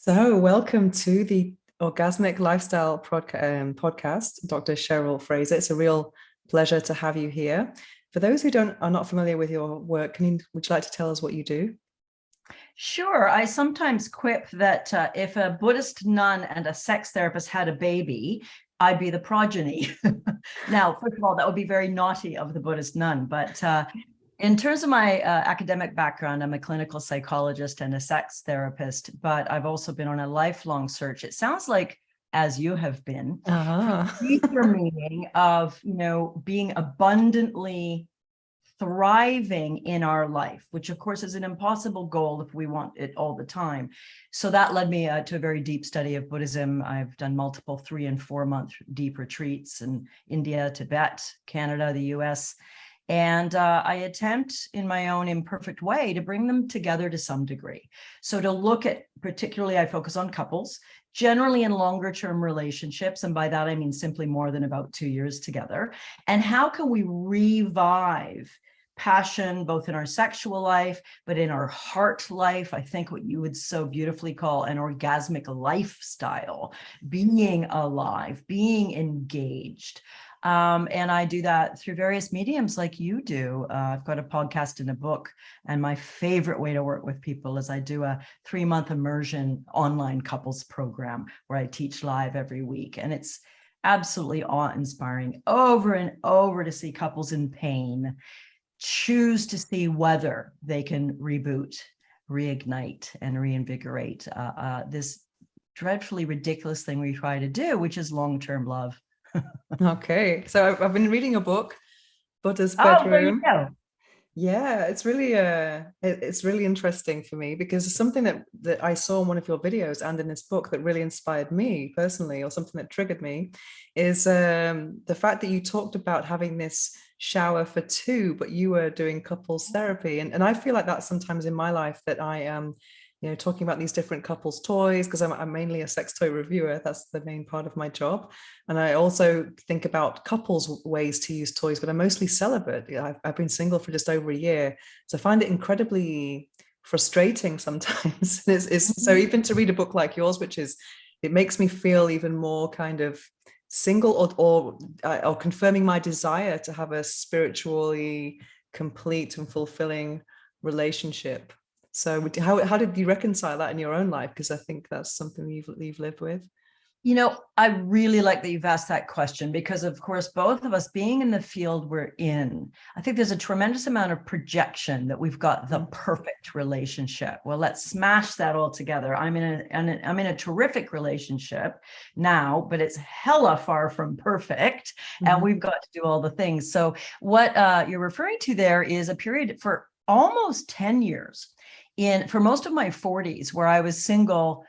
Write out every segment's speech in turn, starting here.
So, welcome to the Orgasmic Lifestyle podcast, Dr. Cheryl Fraser. It's a real pleasure to have you here. For those who are not familiar with your work, would you like to tell us what you do? Sure. I sometimes quip that if a Buddhist nun and a sex therapist had a baby, I'd be the progeny. Now, first of all, that would be very naughty of the Buddhist nun. But in terms of my academic background, I'm a clinical psychologist and a sex therapist, but I've also been on a lifelong search. It sounds like, as you have been, for the Ah, deeper meaning of, being abundantly thriving in our life, which of course is an impossible goal if we want it all the time. So that led me to a very deep study of Buddhism. I've done multiple 3 and 4 month deep retreats in India, Tibet, Canada, the US. And I attempt in my own imperfect way to bring them together to some degree. So to look at, particularly I focus on couples, generally in longer term relationships. And by that, I mean simply more than about 2 years together. And how can we revive passion, both in our sexual life, but in our heart life? I think what you would so beautifully call an orgasmic lifestyle, being alive, being engaged. And I do that through various mediums like you do. I've got a podcast and a book. And my favorite way to work with people is I do a 3-month immersion online couples program where I teach live every week. And it's absolutely awe-inspiring over and over to see couples in pain choose to see whether they can reboot, reignite, and reinvigorate this dreadfully ridiculous thing we try to do, which is long-term love. okay. So I've been reading a book, Buddha's Oh, there you Bedroom. go. Yeah, it's really interesting for me because it's something that I saw in one of your videos and in this book that really inspired me personally, or something that triggered me, is the fact that you talked about having this shower for two, but you were doing couples therapy, and I feel like that sometimes in my life that I am, talking about these different couples toys because I'm mainly a sex toy reviewer. That's the main part of my job. And I also think about couples ways to use toys, but I'm mostly celibate. I've been single for just over a year. So I find it incredibly frustrating sometimes. So even to read a book like yours, it makes me feel even more kind of single or confirming my desire to have a spiritually complete and fulfilling relationship. So how did you reconcile that in your own life? Because I think that's something you've lived with. I really like that you've asked that question because, of course, both of us being in the field we're in, I think there's a tremendous amount of projection that we've got the perfect relationship. Well, let's smash that all together. I'm in a terrific relationship now, but it's hella far from perfect, and we've got to do all the things. So what you're referring to there is a period for almost 10 years for most of my 40s where I was single,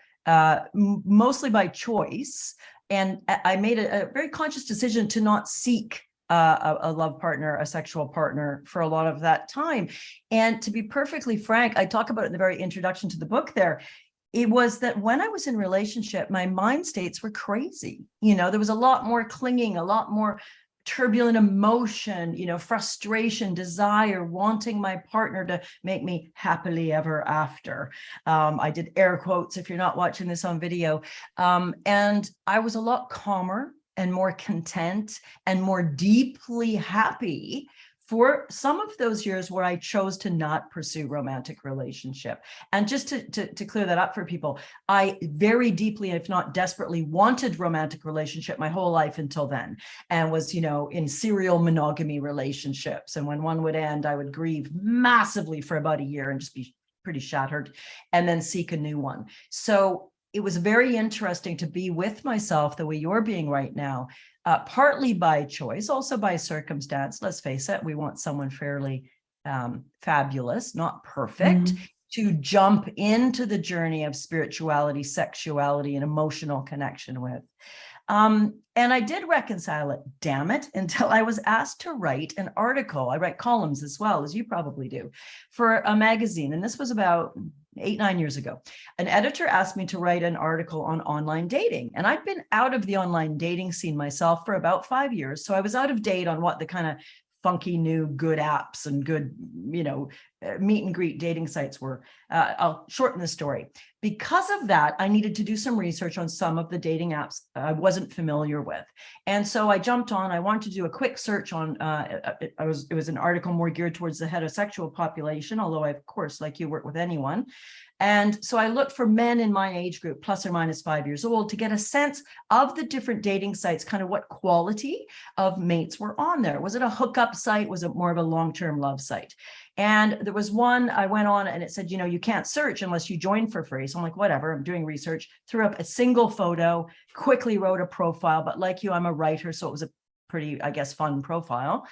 mostly by choice. And I made a very conscious decision to not seek a love partner, a sexual partner for a lot of that time. And to be perfectly frank, I talk about it in the very introduction to the book there. It was that when I was in relationship, my mind states were crazy. There was a lot more clinging, a lot more turbulent emotion, frustration, desire, wanting my partner to make me happily ever after. I did air quotes if you're not watching this on video. And I was a lot calmer and more content and more deeply happy for some of those years where I chose to not pursue romantic relationship. And just to clear that up for people, I very deeply, if not desperately, wanted romantic relationship my whole life until then, and was, in serial monogamy relationships. And when one would end, I would grieve massively for about a year and just be pretty shattered, and then seek a new one. So it was very interesting to be with myself the way you're being right now, partly by choice, also by circumstance. Let's face it, we want someone fairly fabulous, not perfect, to jump into the journey of spirituality, sexuality, and emotional connection with. And I did reconcile it, damn it, until I was asked to write an article. I write columns as well, as you probably do, for a magazine. And this was about 8-9 years ago. An editor asked me to write an article on online dating. And I'd been out of the online dating scene myself for about 5 years. So I was out of date on what the kind of funky new good apps and good, meet and greet dating sites were. I'll shorten the story. Because of that, I needed to do some research on some of the dating apps I wasn't familiar with. And so I jumped on, I wanted to do a quick search on, it was an article more geared towards the heterosexual population, although I, of course, like you, work with anyone. And so I looked for men in my age group, plus or minus 5 years old, to get a sense of the different dating sites, kind of what quality of mates were on there. Was it a hookup site? Was it more of a long-term love site? And there was one I went on and it said, you can't search unless you join for free. So I'm like, whatever, I'm doing research, threw up a single photo, quickly wrote a profile, but like you, I'm a writer. So it was a pretty, I guess, fun profile.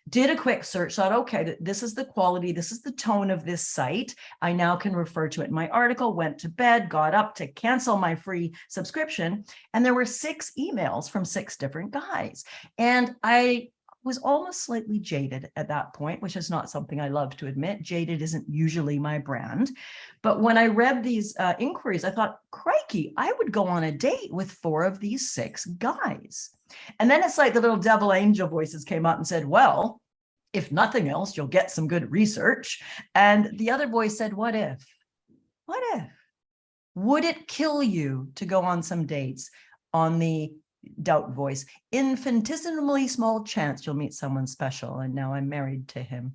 Did a quick search, thought, okay, this is the quality, this is the tone of this site. I now can refer to it in my article, went to bed, got up to cancel my free subscription. And there were 6 emails from 6 different guys. And I was almost slightly jaded at that point, which is not something I love to admit. Jaded isn't usually my brand. But when I read these inquiries, I thought, crikey, I would go on a date with 4 of these 6 guys. And then it's like the little devil angel voices came up and said, well, if nothing else, you'll get some good research. And the other voice said, what if? What if? Would it kill you to go on some dates? On the doubt voice, infinitesimally small chance you'll meet someone special. And now I'm married to him.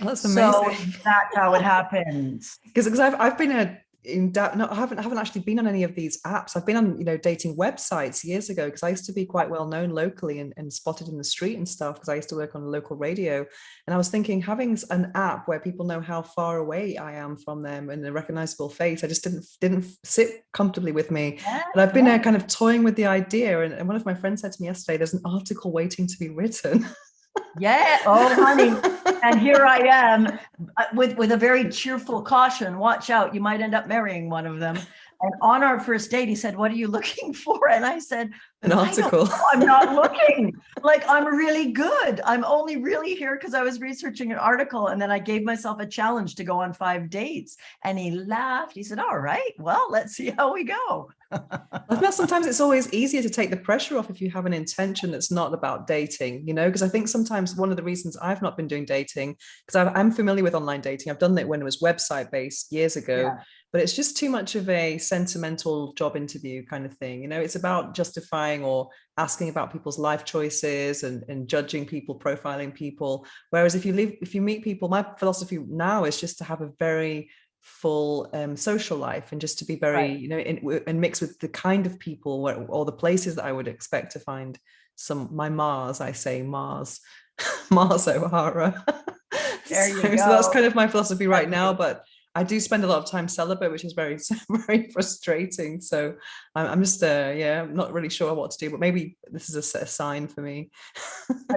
Oh, that's amazing. So that's how it happens. Because I've been in doubt. No, I haven't actually been on any of these apps. I've been on dating websites years ago, because I used to be quite well known locally and spotted in the street and stuff, because I used to work on local radio. And I was thinking, having an app where people know how far away I am from them and a recognizable face, I just didn't sit comfortably with me. Yeah, and I've been kind of toying with the idea. And one of my friends said to me yesterday, there's an article waiting to be written. Yeah. Oh, honey. And here I am with a very cheerful caution. Watch out. You might end up marrying one of them. And on our first date, he said, what are you looking for? And I said, an article. I'm not looking. Like, I'm really good. I'm only really here because I was researching an article. And then I gave myself a challenge to go on 5 dates. And he laughed. He said, all right, well, let's see how we go. I think sometimes it's always easier to take the pressure off if you have an intention that's not about dating, because I think sometimes one of the reasons I've not been doing dating, because I'm familiar with online dating, I've done it when it was website based years ago. Yeah. But it's just too much of a sentimental job interview kind of thing. It's about justifying or asking about people's life choices and judging people, profiling people. Whereas if you meet people, my philosophy now is just to have a very full social life, and just to be very, right, and mix with the kind of people or the places that I would expect to find my Mars. I say Mars, Mars O'Hara. There you go. So that's kind of my philosophy right now. But I do spend a lot of time celibate, which is very, very frustrating. So I'm just, not really sure what to do, but maybe this is a sign for me.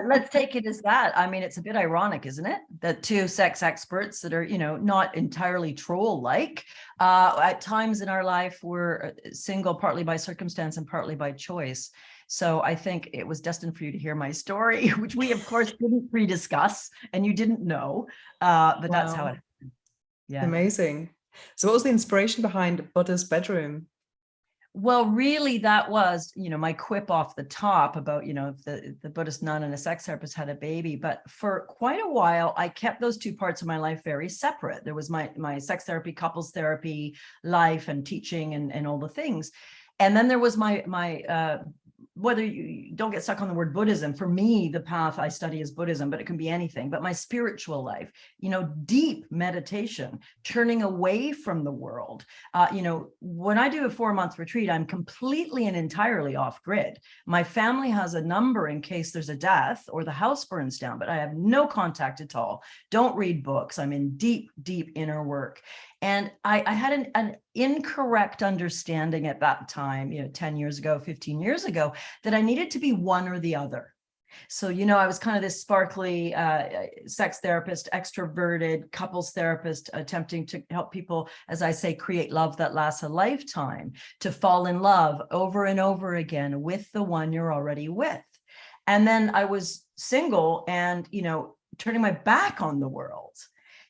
Let's take it as that. I mean, it's a bit ironic, isn't it? That 2 sex experts that are, not entirely troll-like, at times in our life were single, partly by circumstance and partly by choice. So I think it was destined for you to hear my story, which we, of course, didn't pre-discuss and you didn't know, but that's how it happened. Yeah. Amazing. So what was the inspiration behind Buddha's bedroom? Well, really, that was, my quip off the top about, if the Buddhist nun and a sex therapist had a baby. But for quite a while, I kept those 2 parts of my life very separate. There was my sex therapy, couples therapy, life and teaching and all the things. And then there was my whether you don't get stuck on the word Buddhism, for me, the path I study is Buddhism, but it can be anything, but my spiritual life, deep meditation, turning away from the world. When I do a 4-month retreat, I'm completely and entirely off grid. My family has a number in case there's a death or the house burns down, but I have no contact at all. Don't read books. I'm in deep, deep inner work. And I had an incorrect understanding at that time, 10 years ago, 15 years ago, that I needed to be one or the other. So, I was kind of this sparkly sex therapist, extroverted couples therapist, attempting to help people, as I say, create love that lasts a lifetime, to fall in love over and over again with the one you're already with. And then I was single and, turning my back on the world.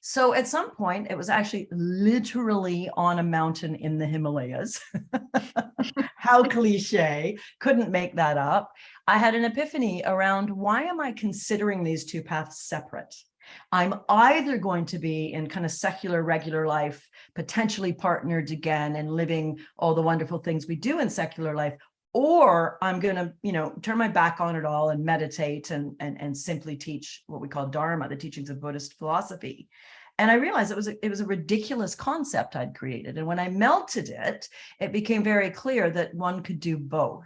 So at some point, it was actually literally on a mountain in the Himalayas. How cliche, couldn't make that up. I had an epiphany around, why am I considering these 2 paths separate? I'm either going to be in kind of secular, regular life, potentially partnered again and living all the wonderful things we do in secular life, or I'm going to, turn my back on it all and meditate and simply teach what we call Dharma, the teachings of Buddhist philosophy. And I realized it was a ridiculous concept I'd created. And when I melted it, it became very clear that one could do both.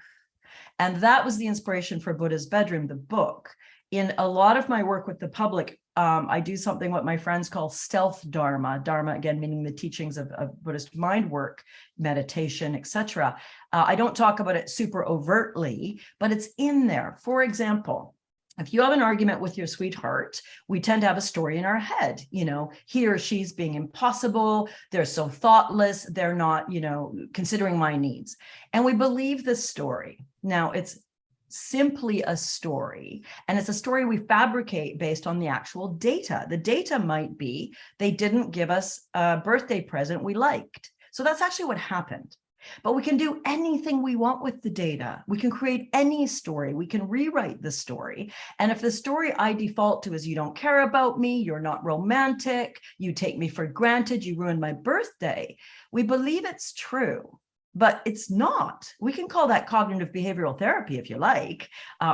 And that was the inspiration for Buddha's Bedroom, the book. In a lot of my work with the public, I do something what my friends call stealth Dharma. Dharma, again, meaning the teachings of Buddhist mind work, meditation, etc. I don't talk about it super overtly, but it's in there. For example, if you have an argument with your sweetheart, we tend to have a story in our head, he or she's being impossible, they're so thoughtless, they're not, considering my needs. And we believe this story. Now, it's simply a story, and it's a story we fabricate based on the actual data. The data might be they didn't give us a birthday present we liked. So that's actually what happened. But we can do anything we want with the data. We can create any story. We can rewrite the story. And if the story I default to is you don't care about me, you're not romantic, you take me for granted, you ruined my birthday, we believe it's true. But it's not. We can call that cognitive behavioral therapy if you like.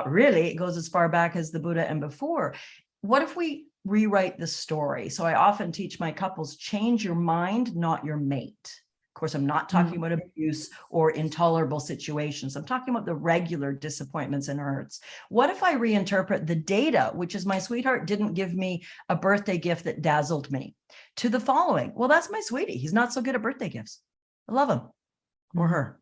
Really, it goes as far back as the Buddha and before. What if we rewrite the story? So I often teach my couples, change your mind, not your mate. Of course, I'm not talking about abuse or intolerable situations. I'm talking about the regular disappointments and hurts. What if I reinterpret the data, which is my sweetheart didn't give me a birthday gift that dazzled me, to the following? Well, that's my sweetie. He's not so good at birthday gifts. I love him. Or her.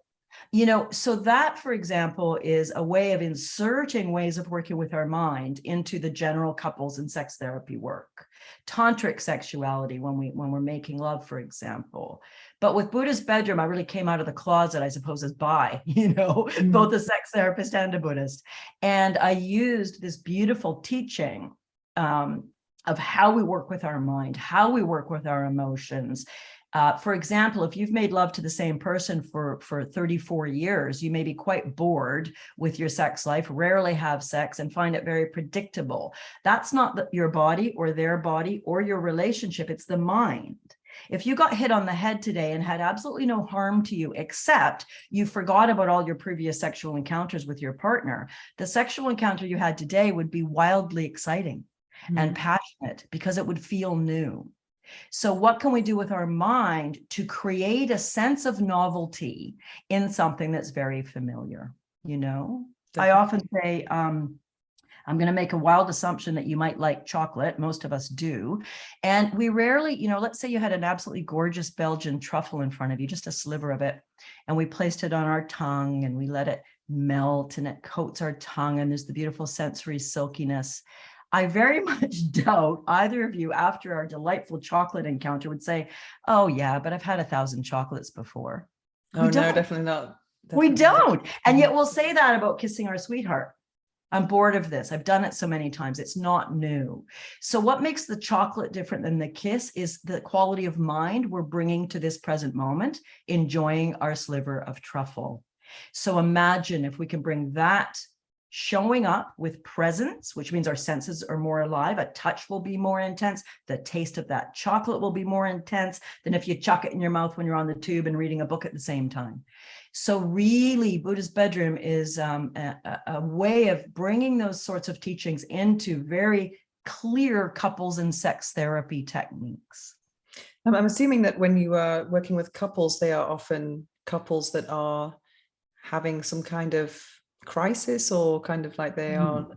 So that, for example, is a way of inserting ways of working with our mind into the general couples and sex therapy work. Tantric sexuality, when we're making love, for example. But with Buddha's Bedroom, I really came out of the closet, I suppose, as bi, both a sex therapist and a Buddhist. And I used this beautiful teaching of how we work with our mind, how we work with our emotions. For example, if you've made love to the same person for 34 years, you may be quite bored with your sex life, rarely have sex, and find it very predictable. That's not your body or their body or your relationship, it's the mind. If you got hit on the head today and had absolutely no harm to you, except you forgot about all your previous sexual encounters with your partner, the sexual encounter you had today would be wildly exciting and passionate because it would feel new. So what can we do with our mind to create a sense of novelty in something that's very familiar? Definitely. I often say, I'm going to make a wild assumption that you might like chocolate. Most of us do. And we rarely, let's say you had an absolutely gorgeous Belgian truffle in front of you, just a sliver of it. And we placed it on our tongue and we let it melt and it coats our tongue. And there's the beautiful sensory silkiness. I very much doubt either of you after our delightful chocolate encounter would say, oh yeah, but I've had 1,000 chocolates before. Oh, no, definitely not. We don't. And yet we'll say that about kissing our sweetheart. I'm bored of this. I've done it so many times. It's not new. So what makes the chocolate different than the kiss is the quality of mind we're bringing to this present moment, enjoying our sliver of truffle. So imagine if we can bring that showing up with presence, which means our senses are more alive. A touch will be more intense. The taste of that chocolate will be more intense than if you chuck it in your mouth when you're on the tube and reading a book at the same time. So really, Buddha's Bedroom is a way of bringing those sorts of teachings into very clear couples and sex therapy techniques. I'm assuming that when you are working with couples, they are often couples that are having some kind of crisis, or kind of like they are.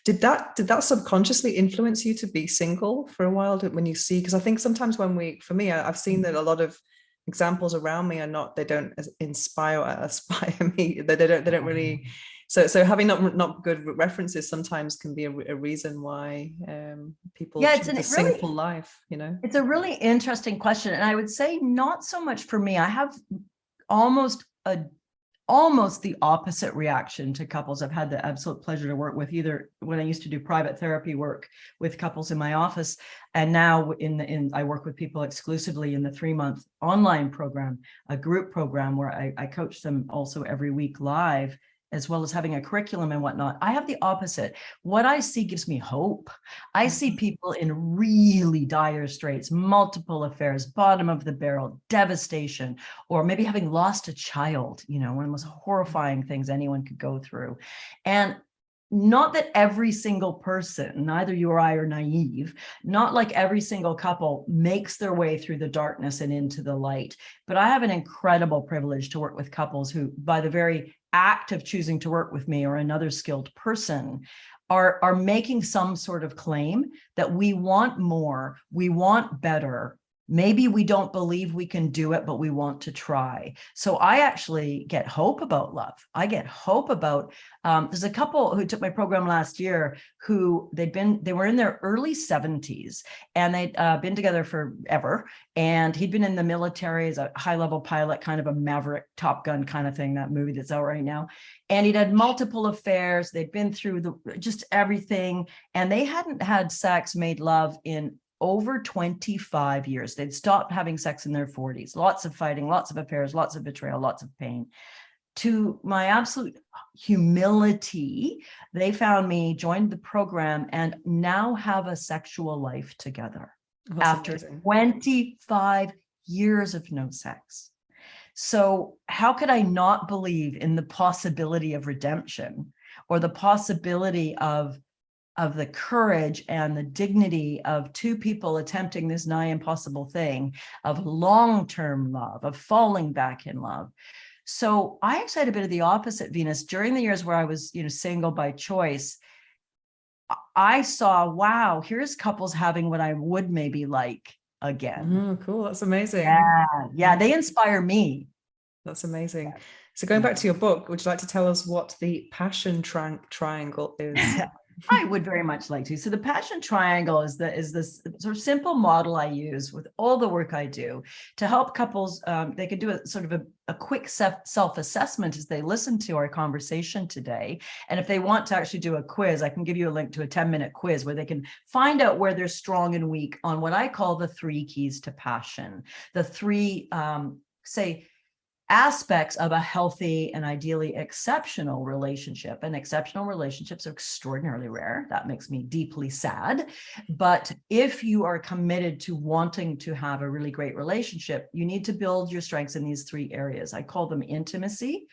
Did that subconsciously influence you to be single for a while when you see? Because I think sometimes for me, I've seen that a lot of examples around me they don't aspire me. They don't really. So having not good references sometimes can be a reason why people choose a single life. It's a really interesting question, and I would say not so much for me. I have almost the opposite reaction to couples. I've had the absolute pleasure to work with, either when I used to do private therapy work with couples in my office, and now I work with people exclusively in the 3-month online program, a group program where I coach them also every week live. as well as having a curriculum and whatnot, I have the opposite. What I see gives me hope. I see people in really dire straits, multiple affairs, bottom of the barrel, devastation, or maybe having lost a child, one of the most horrifying things anyone could go through. And not that every single person, neither you or I are naive, not like every single couple makes their way through the darkness and into the light. But I have an incredible privilege to work with couples who, by the very act of choosing to work with me or another skilled person, are making some sort of claim that we want more, we want better. Maybe we don't believe we can do it, but we want to try. So I actually get hope about love. I get hope about, there's a couple who took my program last year who they were in their early 70s and they'd been together forever. And he'd been in the military as a high-level pilot, kind of a maverick Top Gun kind of thing, that movie that's out right now. And he'd had multiple affairs. They'd been through just everything. And they hadn't had sex, made love in over 25 years. They'd stopped having sex in their 40s. Lots of fighting, lots of affairs, lots of betrayal, lots of pain. To my absolute humility, they found me, joined the program, and now have a sexual life together. That's after amazing. 25 years of no sex. So how could I not believe in the possibility of redemption, or the possibility of the courage and the dignity of two people attempting this nigh impossible thing of long-term love, of falling back in love. So I actually had a bit of the opposite, Venus. During the years where I was, single by choice, I saw, wow, here's couples having what I would maybe like again. Cool. That's amazing. Yeah. They inspire me. That's amazing. So going back to your book, would you like to tell us what the passion triangle is? I would very much like to. So the passion triangle is this sort of simple model I use with all the work I do to help couples. They can do a sort of a quick self-assessment as they listen to our conversation today. And if they want to actually do a quiz, I can give you a link to a 10-minute quiz where they can find out where they're strong and weak on what I call the 3 keys to passion. The 3, aspects of a healthy and ideally exceptional relationship. And exceptional relationships are extraordinarily rare. That makes me deeply sad. But if you are committed to wanting to have a really great relationship, you need to build your strengths in these 3 areas. I call them intimacy,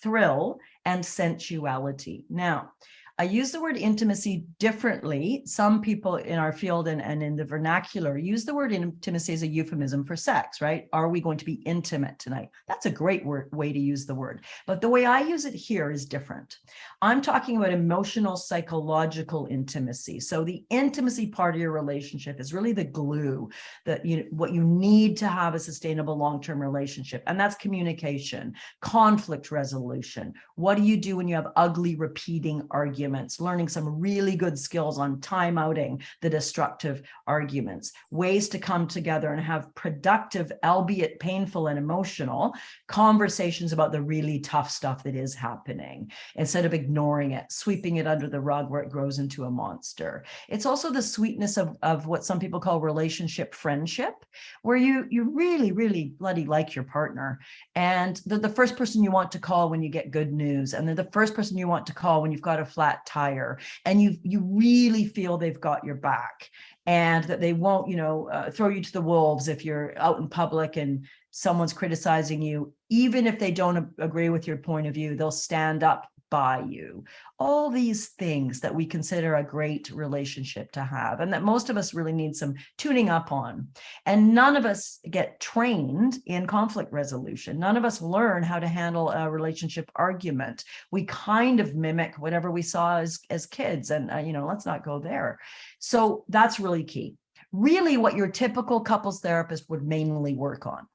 thrill, and sensuality. Now, I use the word intimacy differently. Some people in our field and in the vernacular use the word intimacy as a euphemism for sex, right? Are we going to be intimate tonight? That's a great way to use the word. But the way I use it here is different. I'm talking about emotional, psychological intimacy. So the intimacy part of your relationship is really the glue, that what you need to have a sustainable long-term relationship. And that's communication, conflict resolution. What do you do when you have ugly, repeating arguments? Learning some really good skills on time-outing the destructive arguments, ways to come together and have productive, albeit painful and emotional, conversations about the really tough stuff that is happening, instead of ignoring it, sweeping it under the rug where it grows into a monster. It's also the sweetness of what some people call relationship friendship, where you really, really bloody like your partner. And they're the first person you want to call when you get good news. And they're the first person you want to call when you've got a flat tire, and you really feel they've got your back, and that they won't throw you to the wolves if you're out in public and someone's criticizing you. Even if they don't agree with your point of view, they'll stand up by you. All these things that we consider a great relationship to have, and that most of us really need some tuning up on. And none of us get trained in conflict resolution. None of us learn how to handle a relationship argument. We kind of mimic whatever we saw as kids, and let's not go there. So that's really key. Really what your typical couples therapist would mainly work on.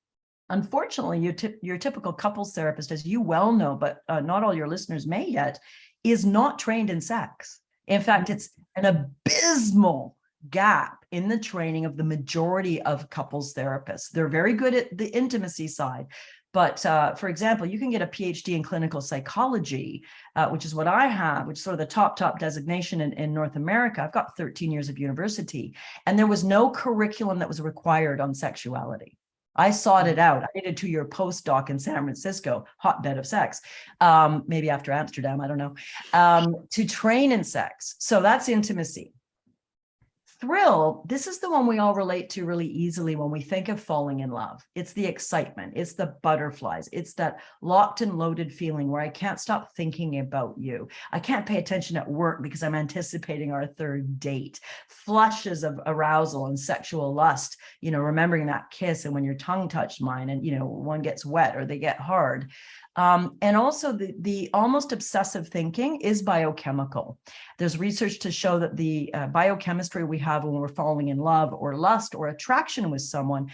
Unfortunately, your typical couples therapist, as you well know, but not all your listeners may yet, is not trained in sex. In fact, it's an abysmal gap in the training of the majority of couples therapists. They're very good at the intimacy side. But for example, you can get a PhD in clinical psychology, which is what I have, which is sort of the top designation in North America. I've got 13 years of university, and there was no curriculum that was required on sexuality. I sought it out. I did a 2-year postdoc in San Francisco, hotbed of sex, maybe after Amsterdam, I don't know, to train in sex. So that's intimacy. Thrill, this is the one we all relate to really easily when we think of falling in love. It's the excitement, it's the butterflies, it's that locked and loaded feeling where I can't stop thinking about you. I can't pay attention at work because I'm anticipating our third date. Flushes of arousal and sexual lust, remembering that kiss and when your tongue touched mine and, one gets wet or they get hard. And also the almost obsessive thinking is biochemical. There's research to show that the biochemistry we have when we're falling in love or lust or attraction with someone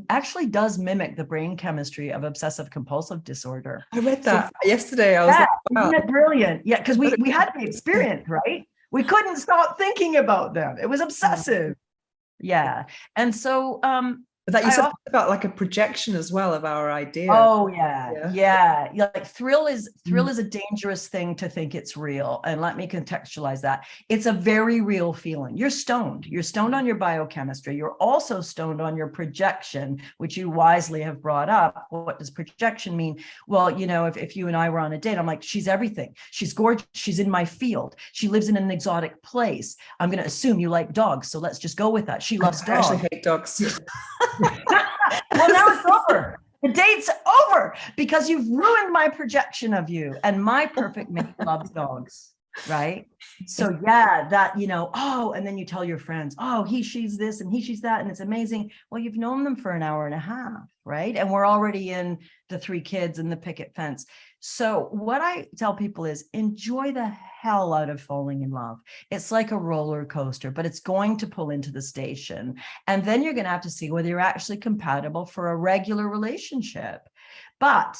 actually does mimic the brain chemistry of obsessive compulsive disorder. I read that yesterday. I was like, wow. Isn't it brilliant? Yeah, because we had the experience, right? We couldn't stop thinking about them. It was obsessive. Yeah. And so but that you said about like a projection as well of our idea. Oh yeah. Like thrill is a dangerous thing to think it's real. And let me contextualize that. It's a very real feeling. You're stoned. You're stoned on your biochemistry. You're also stoned on your projection, which you wisely have brought up. What does projection mean? Well, if you and I were on a date, I'm like, she's everything. She's gorgeous. She's in my field. She lives in an exotic place. I'm going to assume you like dogs. So let's just go with that. She loves dogs. I actually hate dogs. Well, now it's over. The date's over because you've ruined my projection of you, and my perfect mate loves dogs, right? So yeah, that, and then you tell your friends, oh, she's this and she's that, and it's amazing. Well, you've known them for an hour and a half, right? And we're already in the 3 kids and the picket fence. So what I tell people is enjoy the hell out of falling in love. It's like a roller coaster, but it's going to pull into the station. And then you're going to have to see whether you're actually compatible for a regular relationship. But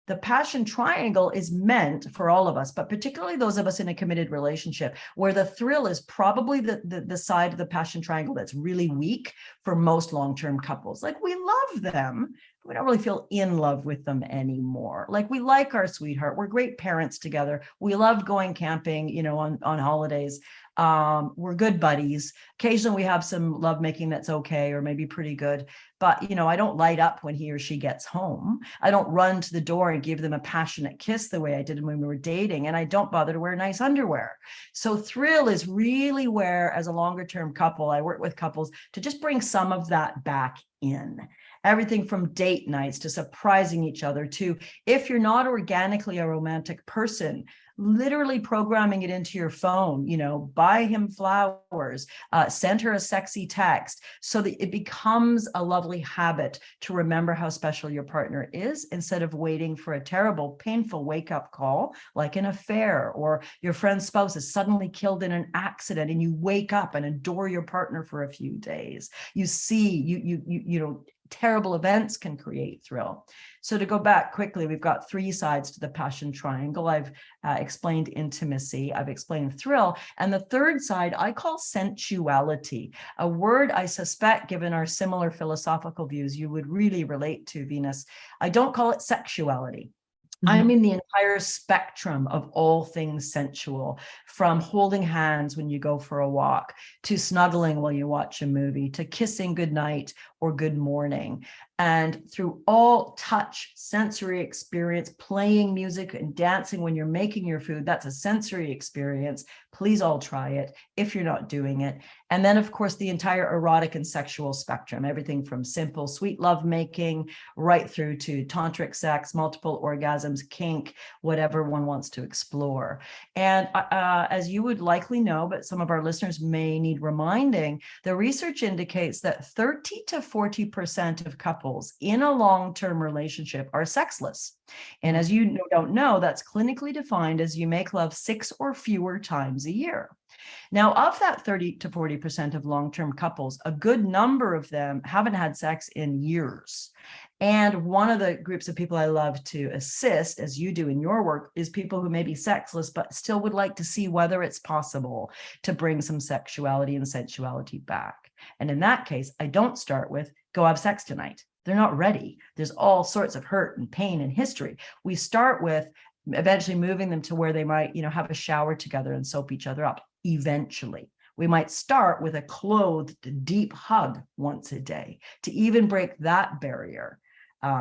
the passion triangle is meant for all of us, but particularly those of us in a committed relationship where the thrill is probably the side of the passion triangle that's really weak for most long-term couples. Like, we love them. We don't really feel in love with them anymore. Like, we like our sweetheart. We're great parents together. We love going camping, on holidays. We're good buddies. Occasionally we have some lovemaking that's okay, or maybe pretty good. But, I don't light up when he or she gets home. I don't run to the door and give them a passionate kiss the way I did when we were dating. And I don't bother to wear nice underwear. So thrill is really where, as a longer term couple, I work with couples to just bring some of that back in. Everything from date nights to surprising each other to, if you're not organically a romantic person, literally programming it into your phone, buy him flowers, send her a sexy text so that it becomes a lovely habit to remember how special your partner is instead of waiting for a terrible, painful wake-up call, like an affair or your friend's spouse is suddenly killed in an accident and you wake up and adore your partner for a few days. You see, terrible events can create thrill. So to go back quickly, we've got 3 sides to the passion triangle. I've explained intimacy, I've explained thrill, and the third side I call sensuality, a word I suspect, given our similar philosophical views, you would really relate to, Venus. I don't call it sexuality. I'm in the entire spectrum of all things sensual, from holding hands when you go for a walk, to snuggling while you watch a movie, to kissing goodnight or good morning. And through all touch, sensory experience, playing music and dancing when you're making your food, that's a sensory experience. Please all try it if you're not doing it. And then, of course, the entire erotic and sexual spectrum, everything from simple, sweet love making right through to tantric sex, multiple orgasms, kink, whatever one wants to explore. And as you would likely know, but some of our listeners may need reminding, the research indicates that 30 to 40% of couples in a long-term relationship are sexless. And as you don't know, that's clinically defined as you make love 6 or fewer times a year. Now, of that 30 to 40% of long-term couples, a good number of them haven't had sex in years. And one of the groups of people I love to assist, as you do in your work, is people who may be sexless, but still would like to see whether it's possible to bring some sexuality and sensuality back. And in that case, I don't start with, go have sex tonight. They're not ready. There's all sorts of hurt and pain and history. We start with eventually moving them to where they might, have a shower together and soap each other up eventually, We might start with a clothed, deep hug once a day to even break that barrier,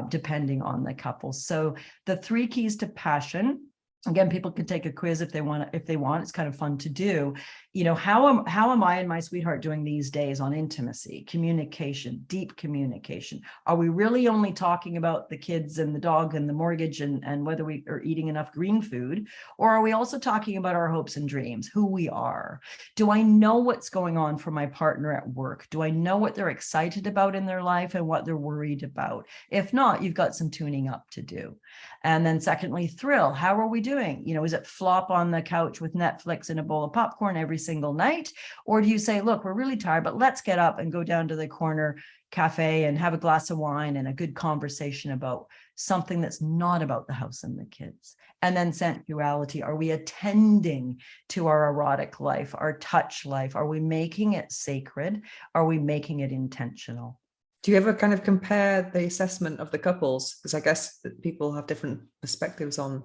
depending on the couple. So the 3 keys to passion. Again, people can take a quiz if they want. It's kind of fun to do. You know, how am I and my sweetheart doing these days on intimacy, communication, deep communication? Are we really only talking about the kids and the dog and the mortgage and whether we are eating enough green food? Or are we also talking about our hopes and dreams, who we are? Do I know what's going on for my partner at work? Do I know what they're excited about in their life and what they're worried about? If not, you've got some tuning up to do. And then secondly, thrill. How are we doing? You know, is it flop on the couch with Netflix and a bowl of popcorn every single night? Or do you say, look, we're really tired, but let's get up and go down to the corner cafe and have a glass of wine and a good conversation about something that's not about the house and the kids? And then sensuality. Are we attending to our erotic life, our touch life? Are we making it sacred? Are we making it intentional? Do you ever kind of compare the assessment of the couples? Because I guess that people have different perspectives on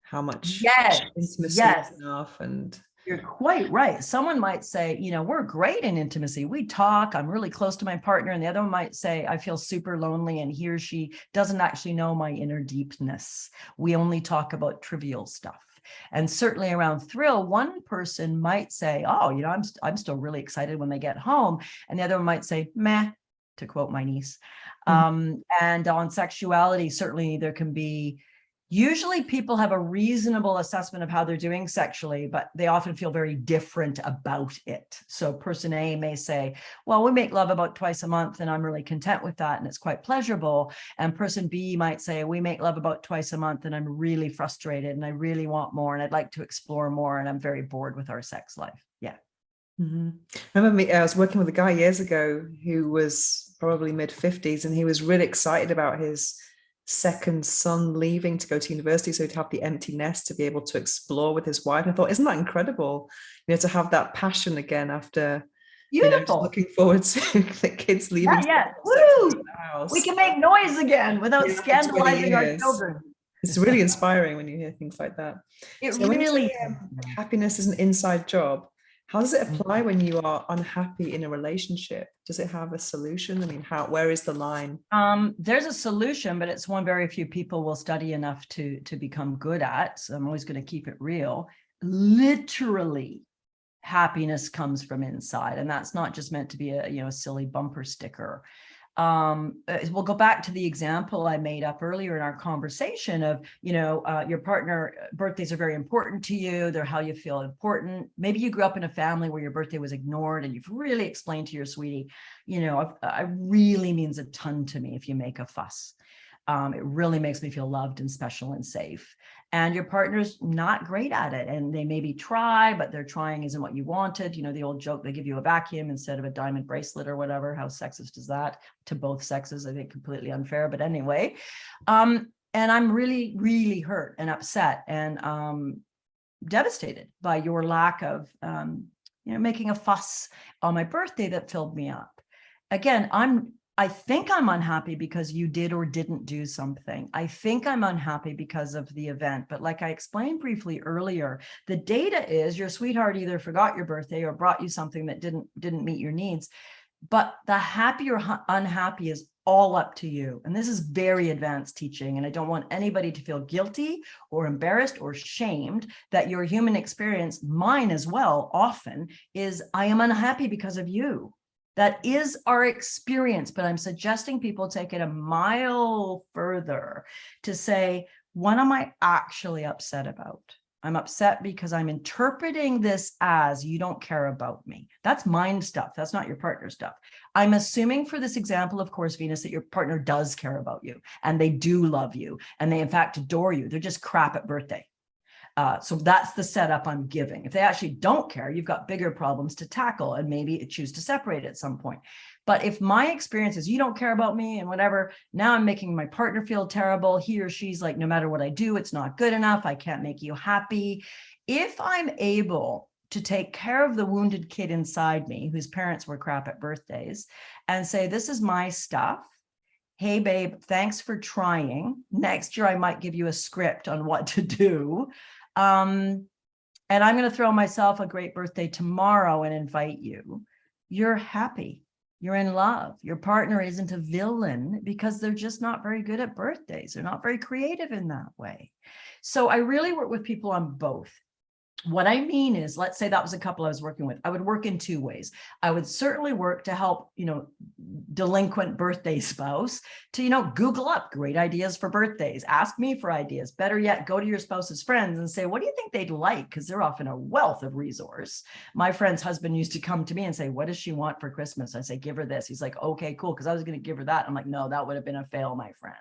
how much intimacy is enough. And you're quite right. Someone might say, you know, we're great in intimacy. We talk, I'm really close to my partner. And the other one might say, I feel super lonely and he or she doesn't actually know my inner deepness. We only talk about trivial stuff. And certainly around thrill, one person might say, oh, you know, I'm still really excited when they get home. And the other one might say, meh, to quote my niece. And on sexuality, certainly there can be, usually people have a reasonable assessment of how they're doing sexually, but they often feel very different about it. So person A may say, well, we make love about twice a month and I'm really content with that and it's quite pleasurable. And person B might say, we make love about twice a month and I'm really frustrated and I really want more and I'd like to explore more and I'm very bored with our sex life. Yeah. I remember I was working with a guy years ago who was probably mid-50s and he was really excited about his second son leaving to go to university, so he'd have the empty nest to be able to explore with his wife. And I thought, isn't that incredible, you know, to have that passion again after beautiful, you know, looking forward to the kids leaving Woo! the house. We can make noise again without scandalizing our children. It's really inspiring when you hear things like that. It so really happiness is an inside job. How does it apply when you are unhappy in a relationship? Does it have a solution? I mean, where is the line? There's a solution, but it's one very few people will study enough to become good at. So I'm always going to keep it real. Literally, happiness comes from inside. And that's not just meant to be a silly bumper sticker. We'll go back to the example I made up earlier in our conversation of, your partner birthdays are very important to you. They're how you feel important. Maybe you grew up in a family where your birthday was ignored and you've really explained to your sweetie, it really means a ton to me if you make a fuss. It really makes me feel loved and special and safe. And your partner's not great at it. And they maybe try, but their trying isn't what you wanted. You know, the old joke, they give you a vacuum instead of a diamond bracelet or whatever. How sexist is that to both sexes? I think completely unfair. But anyway, and I'm really, really hurt and upset and devastated by your lack of, making a fuss on my birthday that filled me up. Again, I think I'm unhappy because you did or didn't do something. I think I'm unhappy because of the event. But like I explained briefly earlier, the data is your sweetheart either forgot your birthday or brought you something that didn't meet your needs. But the happy or unhappy is all up to you. And this is very advanced teaching. And I don't want anybody to feel guilty or embarrassed or shamed that your human experience, mine as well, often is I am unhappy because of you. That is our experience, but I'm suggesting people take it a mile further to say, what am I actually upset about? I'm upset because I'm interpreting this as you don't care about me. That's mind stuff. That's not your partner stuff. I'm assuming for this example, of course, Venus, that your partner does care about you and they do love you and they in fact adore you. They're just crap at birthday. So that's the setup I'm giving. If they actually don't care, you've got bigger problems to tackle and maybe choose to separate at some point. But if my experience is you don't care about me and whatever, now I'm making my partner feel terrible. He or she's like, no matter what I do, it's not good enough. I can't make you happy. If I'm able to take care of the wounded kid inside me, whose parents were crap at birthdays, and say, this is my stuff. Hey, babe, thanks for trying. Next year, I might give you a script on what to do. And and I'm going to throw myself a great birthday tomorrow and invite you, you're happy. You're in love. Your partner isn't a villain because they're just not very good at birthdays. They're not very creative in that way. So I really work with people on both. What I mean is, let's say that was a couple I was working with. I would work in two ways. I would certainly work to help, delinquent birthday spouse to, Google up great ideas for birthdays. Ask me for ideas. Better yet, go to your spouse's friends and say, what do you think they'd like? Because they're often a wealth of resource. My friend's husband used to come to me and say, what does she want for Christmas? I say, give her this. He's like, okay, cool. Because I was going to give her that. I'm like, no, that would have been a fail, my friend.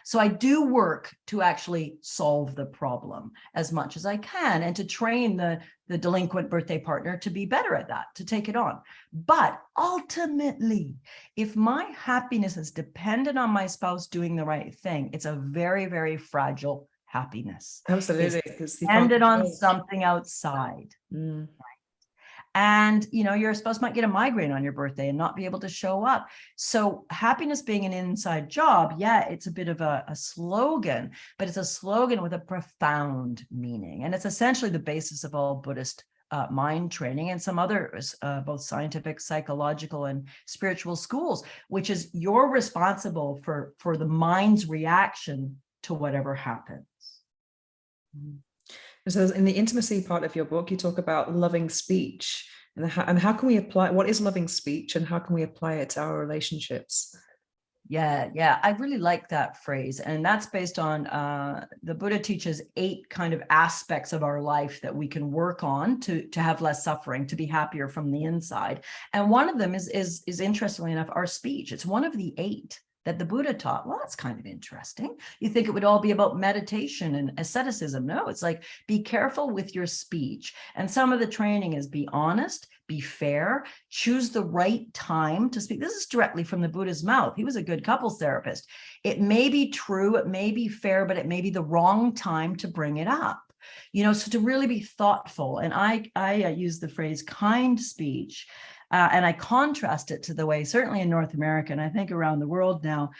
So I do work to actually solve the problem as much as I can and to train the delinquent birthday partner to be better at that, to take it on. But ultimately, if my happiness is dependent on my spouse doing the right thing, it's a very, very fragile happiness. Absolutely. It's dependent on something outside. Mm. And, your spouse might get a migraine on your birthday and not be able to show up. So happiness being an inside job, yeah, it's a bit of a slogan, but it's a slogan with a profound meaning. And it's essentially the basis of all Buddhist mind training and some other both scientific, psychological, and spiritual schools, which is you're responsible for the mind's reaction to whatever happens. Mm. So in the intimacy part of your book, you talk about loving speech and how can we apply, what is loving speech and how can we apply it to our relationships? Yeah. I really like that phrase. And that's based on the Buddha teaches 8 kind of aspects of our life that we can work on to have less suffering, to be happier from the inside. And one of them is interestingly enough, our speech. It's one of the 8 that the Buddha taught. Well, that's kind of interesting. You think it would all be about meditation and asceticism. No, it's like, be careful with your speech. And some of the training is be honest, be fair, choose the right time to speak. This is directly from the Buddha's mouth. He was a good couples therapist. It may be true, it may be fair, but it may be the wrong time to bring it up. So to really be thoughtful. And I use the phrase kind speech. And I contrast it to the way, certainly in North America, and I think around the world now,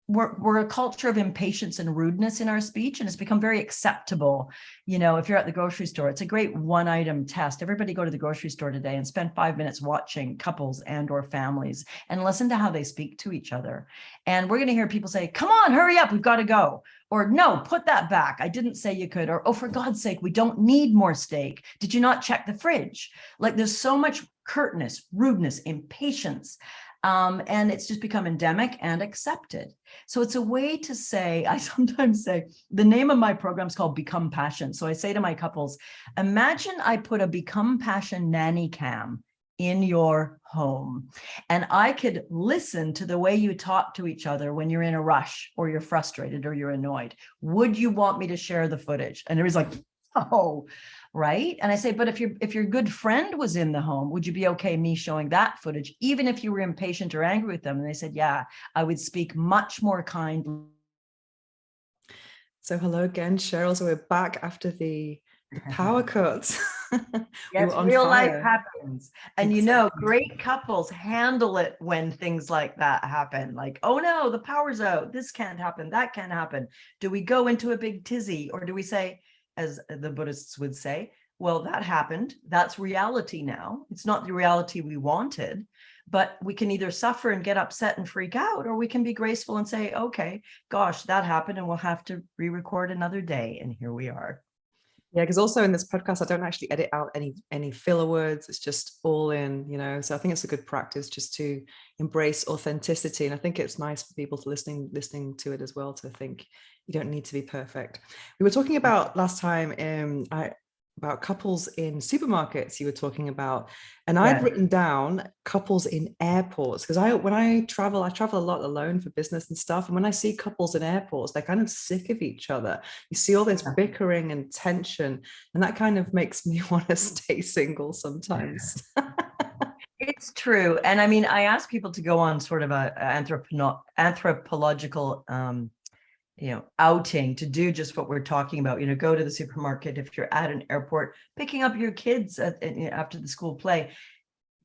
we're a culture of impatience and rudeness in our speech, and it's become very acceptable. If you're at the grocery store, it's a great one-item test. Everybody go to the grocery store today and spend 5 minutes watching couples and or families and listen to how they speak to each other. And we're going to hear people say, come on, hurry up, we've got to go. Or no, put that back. I didn't say you could. Or, oh, for God's sake, we don't need more steak. Did you not check the fridge? Like there's so much curtness, rudeness, impatience. And it's just become endemic and accepted. So it's a way to say, I sometimes say, the name of my program is called Become Passion. So I say to my couples, imagine I put a Become Passion nanny cam in your home, and I could listen to the way you talk to each other when you're in a rush or you're frustrated or you're annoyed. Would you want me to share the footage? And everybody's like, oh, right. And I say, but if your good friend was in the home, would you be okay me showing that footage, even if you were impatient or angry with them? And they said, yeah, I would speak much more kindly. So hello again, Cheryl. So we're back after the power cuts. Yes, real life happens. And great couples handle it when things like that happen. Like, oh no, the power's out. This can't happen. That can't happen. Do we go into a big tizzy, or do we say, as the Buddhists would say, well, that happened. That's reality now. It's not the reality we wanted, but we can either suffer and get upset and freak out, or we can be graceful and say, okay, gosh, that happened and we'll have to re-record another day. And here we are. Yeah, because also in this podcast, I don't actually edit out any filler words. It's just all in, so I think it's a good practice just to embrace authenticity. And I think it's nice for people to listening to it as well, to think you don't need to be perfect. We were talking about last time about couples in supermarkets you were talking about, and I'd written down couples in airports, because when I travel a lot alone for business and stuff, and when I see couples in airports, they're kind of sick of each other. You see all this bickering and tension, and that kind of makes me want to stay single sometimes. It's true. And I mean, I ask people to go on sort of a anthropological outing to do just what we're talking about, go to the supermarket. If you're at an airport, picking up your kids after the school play,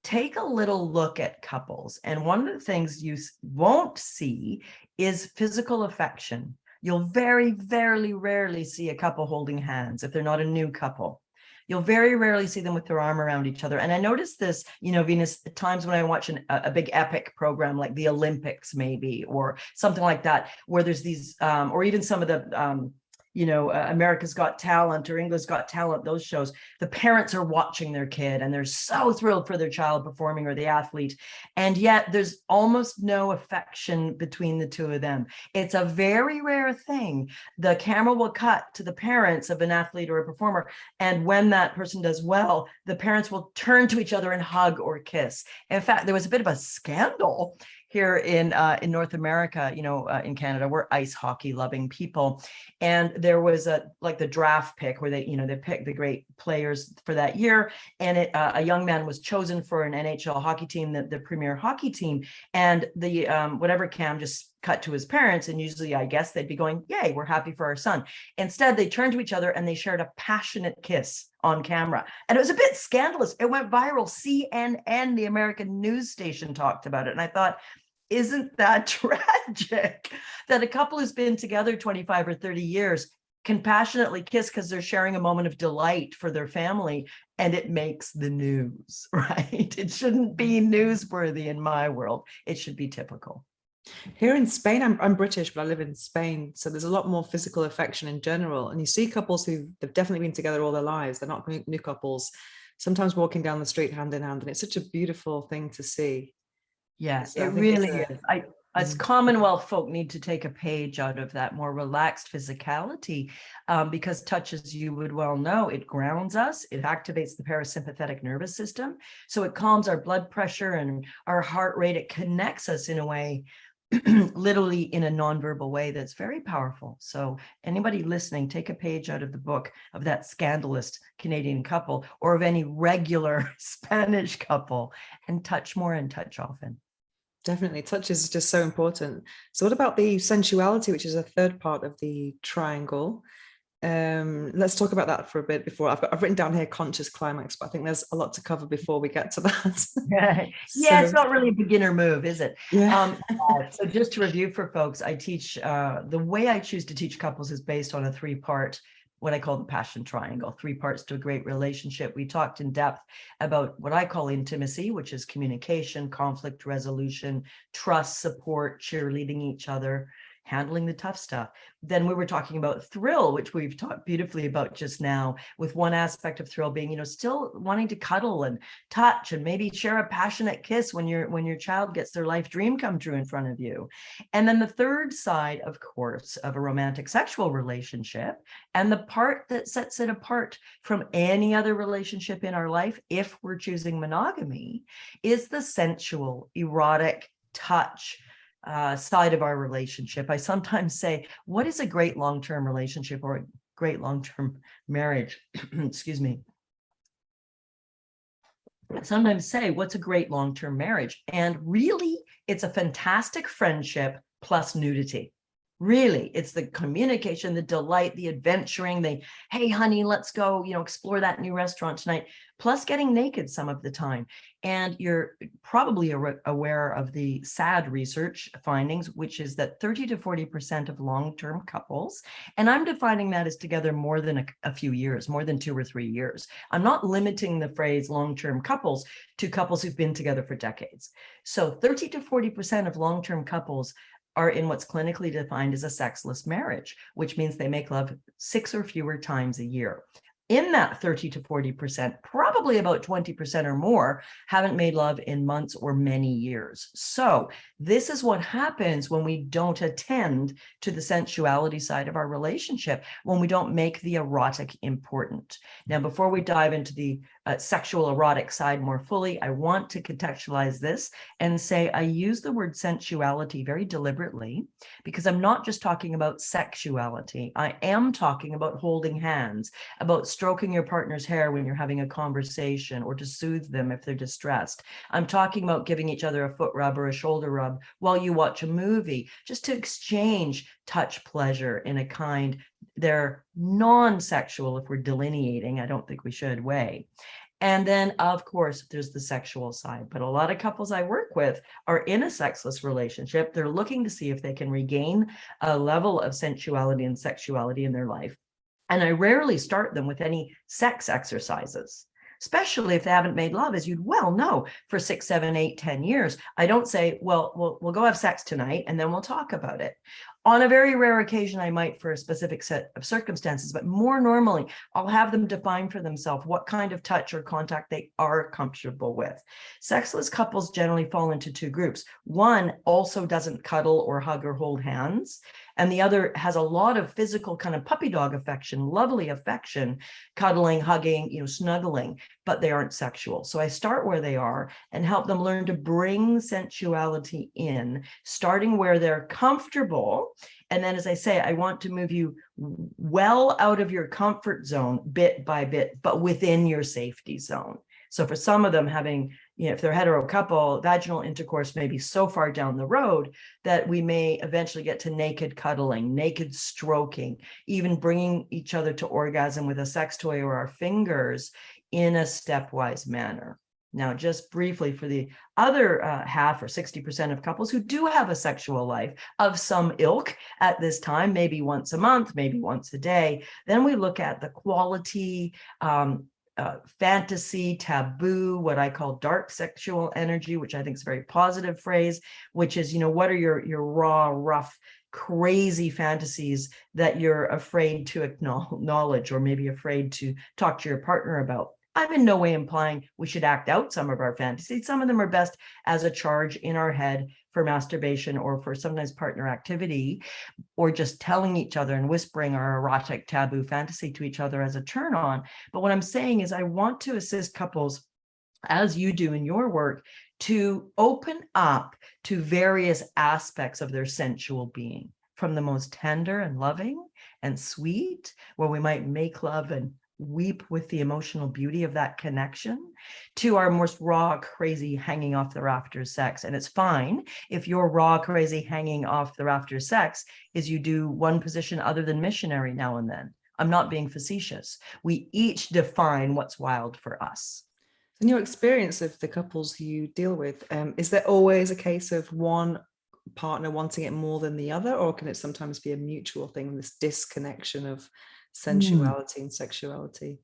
take a little look at couples. And one of the things you won't see is physical affection. You'll very, very rarely see a couple holding hands if they're not a new couple. You'll very rarely see them with their arm around each other. And I noticed this, Venus, at times when I watch a big epic program like the Olympics, maybe, or something like that, where there's these, or even some of the, America's Got Talent or England's Got Talent, those shows, the parents are watching their kid and they're so thrilled for their child performing or the athlete. And yet there's almost no affection between the two of them. It's a very rare thing. The camera will cut to the parents of an athlete or a performer. And when that person does well, the parents will turn to each other and hug or kiss. In fact, there was a bit of a scandal here in North America, in Canada. We're ice hockey loving people. And there was the draft pick where they pick the great players for that year. And a young man was chosen for an NHL hockey team, the premier hockey team. And the whatever cam just cut to his parents. And usually I guess they'd be going, yay, we're happy for our son. Instead, they turned to each other and they shared a passionate kiss on camera. And it was a bit scandalous. It went viral. CNN, the American news station, talked about it. And I thought, isn't that tragic that a couple who's been together 25 or 30 years can passionately kiss because they're sharing a moment of delight for their family, and it makes the news, right? It shouldn't be newsworthy in my world. It should be typical. Here in Spain, I'm British, but I live in Spain. So there's a lot more physical affection in general. And you see couples who've definitely been together all their lives. They're not new couples, sometimes walking down the street hand in hand. And it's such a beautiful thing to see. Yes, So it really is. As Commonwealth folk need to take a page out of that more relaxed physicality, because touch, as you would well know, it grounds us, it activates the parasympathetic nervous system. So it calms our blood pressure and our heart rate. It connects us in a way, literally in a nonverbal way, that's very powerful. So anybody listening, take a page out of the book of that scandalous Canadian couple or of any regular Spanish couple and touch more and touch often. Definitely, touch is just so important. So what about the sensuality, which is a third part of the triangle? Let's talk about that for a bit before. I've written down here conscious climax, but I think there's a lot to cover before we get to that. Yeah, it's not really a beginner move, is it? Yeah. So just to review for folks, I teach, the way I choose to teach couples is based on a 3-part, what I call the passion triangle, 3 parts to a great relationship. We talked in depth about what I call intimacy, which is communication, conflict resolution, trust, support, cheerleading each other, handling the tough stuff. Then we were talking about thrill, which we've talked beautifully about just now, with one aspect of thrill being, still wanting to cuddle and touch and maybe share a passionate kiss when your child gets their life dream come true in front of you. And then the third side, of course, of a romantic sexual relationship, and the part that sets it apart from any other relationship in our life, if we're choosing monogamy, is the sensual, erotic touch side of our relationship. I sometimes say, what is a great long-term relationship or a great long-term marriage? Excuse me. I sometimes say, what's a great long-term marriage? And really, it's a fantastic friendship plus nudity. Really, it's the communication, the delight, the adventuring, the, hey, honey, let's go, explore that new restaurant tonight, plus getting naked some of the time. And you're probably aware of the sad research findings, which is that 30 to 40% of long-term couples, and I'm defining that as together more than a few years, more than 2 or 3 years. I'm not limiting the phrase long-term couples to couples who've been together for decades. So 30 to 40% of long-term couples are in what's clinically defined as a sexless marriage, which means they make love 6 or fewer times a year. In that 30 to 40%, probably about 20% or more haven't made love in months or many years. So this is what happens when we don't attend to the sensuality side of our relationship, when we don't make the erotic important. Now, before we dive into the sexual erotic side more fully, I want to contextualize this and say I use the word sensuality very deliberately because I'm not just talking about sexuality. I am talking about holding hands, about stroking your partner's hair when you're having a conversation or to soothe them if they're distressed. I'm talking about giving each other a foot rub or a shoulder rub while you watch a movie, just to exchange touch pleasure in a kind, they're non-sexual if we're delineating, I don't think we should, way. And then, of course, there's the sexual side. But a lot of couples I work with are in a sexless relationship. They're looking to see if they can regain a level of sensuality and sexuality in their life. And I rarely start them with any sex exercises, especially if they haven't made love, as you'd well know, for 6, 7, 8, 10 years. I don't say, well, we'll go have sex tonight and then we'll talk about it. On a very rare occasion, I might for a specific set of circumstances, but more normally, I'll have them define for themselves what kind of touch or contact they are comfortable with. Sexless couples generally fall into two groups. One also doesn't cuddle or hug or hold hands, and the other has a lot of physical kind of puppy dog affection, lovely affection, cuddling, hugging, snuggling, but they aren't sexual. So I start where they are and help them learn to bring sensuality in, starting where they're comfortable. And then, as I say, I want to move you well out of your comfort zone bit by bit, but within your safety zone. So for some of them, having, if they're a hetero couple, vaginal intercourse may be so far down the road that we may eventually get to naked cuddling, naked stroking, even bringing each other to orgasm with a sex toy or our fingers in a stepwise manner. Now, just briefly, for the other half or 60% of couples who do have a sexual life of some ilk at this time, maybe once a month, maybe once a day, then we look at the quality, fantasy, taboo, what I call dark sexual energy, which I think is a very positive phrase, which is, what are your raw, rough, crazy fantasies that you're afraid to acknowledge or maybe afraid to talk to your partner about. I'm in no way implying we should act out some of our fantasies. Some of them are best as a charge in our head for masturbation or for sometimes partner activity, or just telling each other and whispering our erotic taboo fantasy to each other as a turn on. But what I'm saying is I want to assist couples, as you do in your work, to open up to various aspects of their sensual being, from the most tender and loving and sweet, where we might make love and weep with the emotional beauty of that connection, to our most raw, crazy, hanging off the rafters sex. And it's fine if your raw, crazy, hanging off the rafters sex is you do one position other than missionary now and then. I'm not being facetious. We each define what's wild for us. In your experience of the couples you deal with, is there always a case of one partner wanting it more than the other, or can it sometimes be a mutual thing, this disconnection of sensuality and sexuality?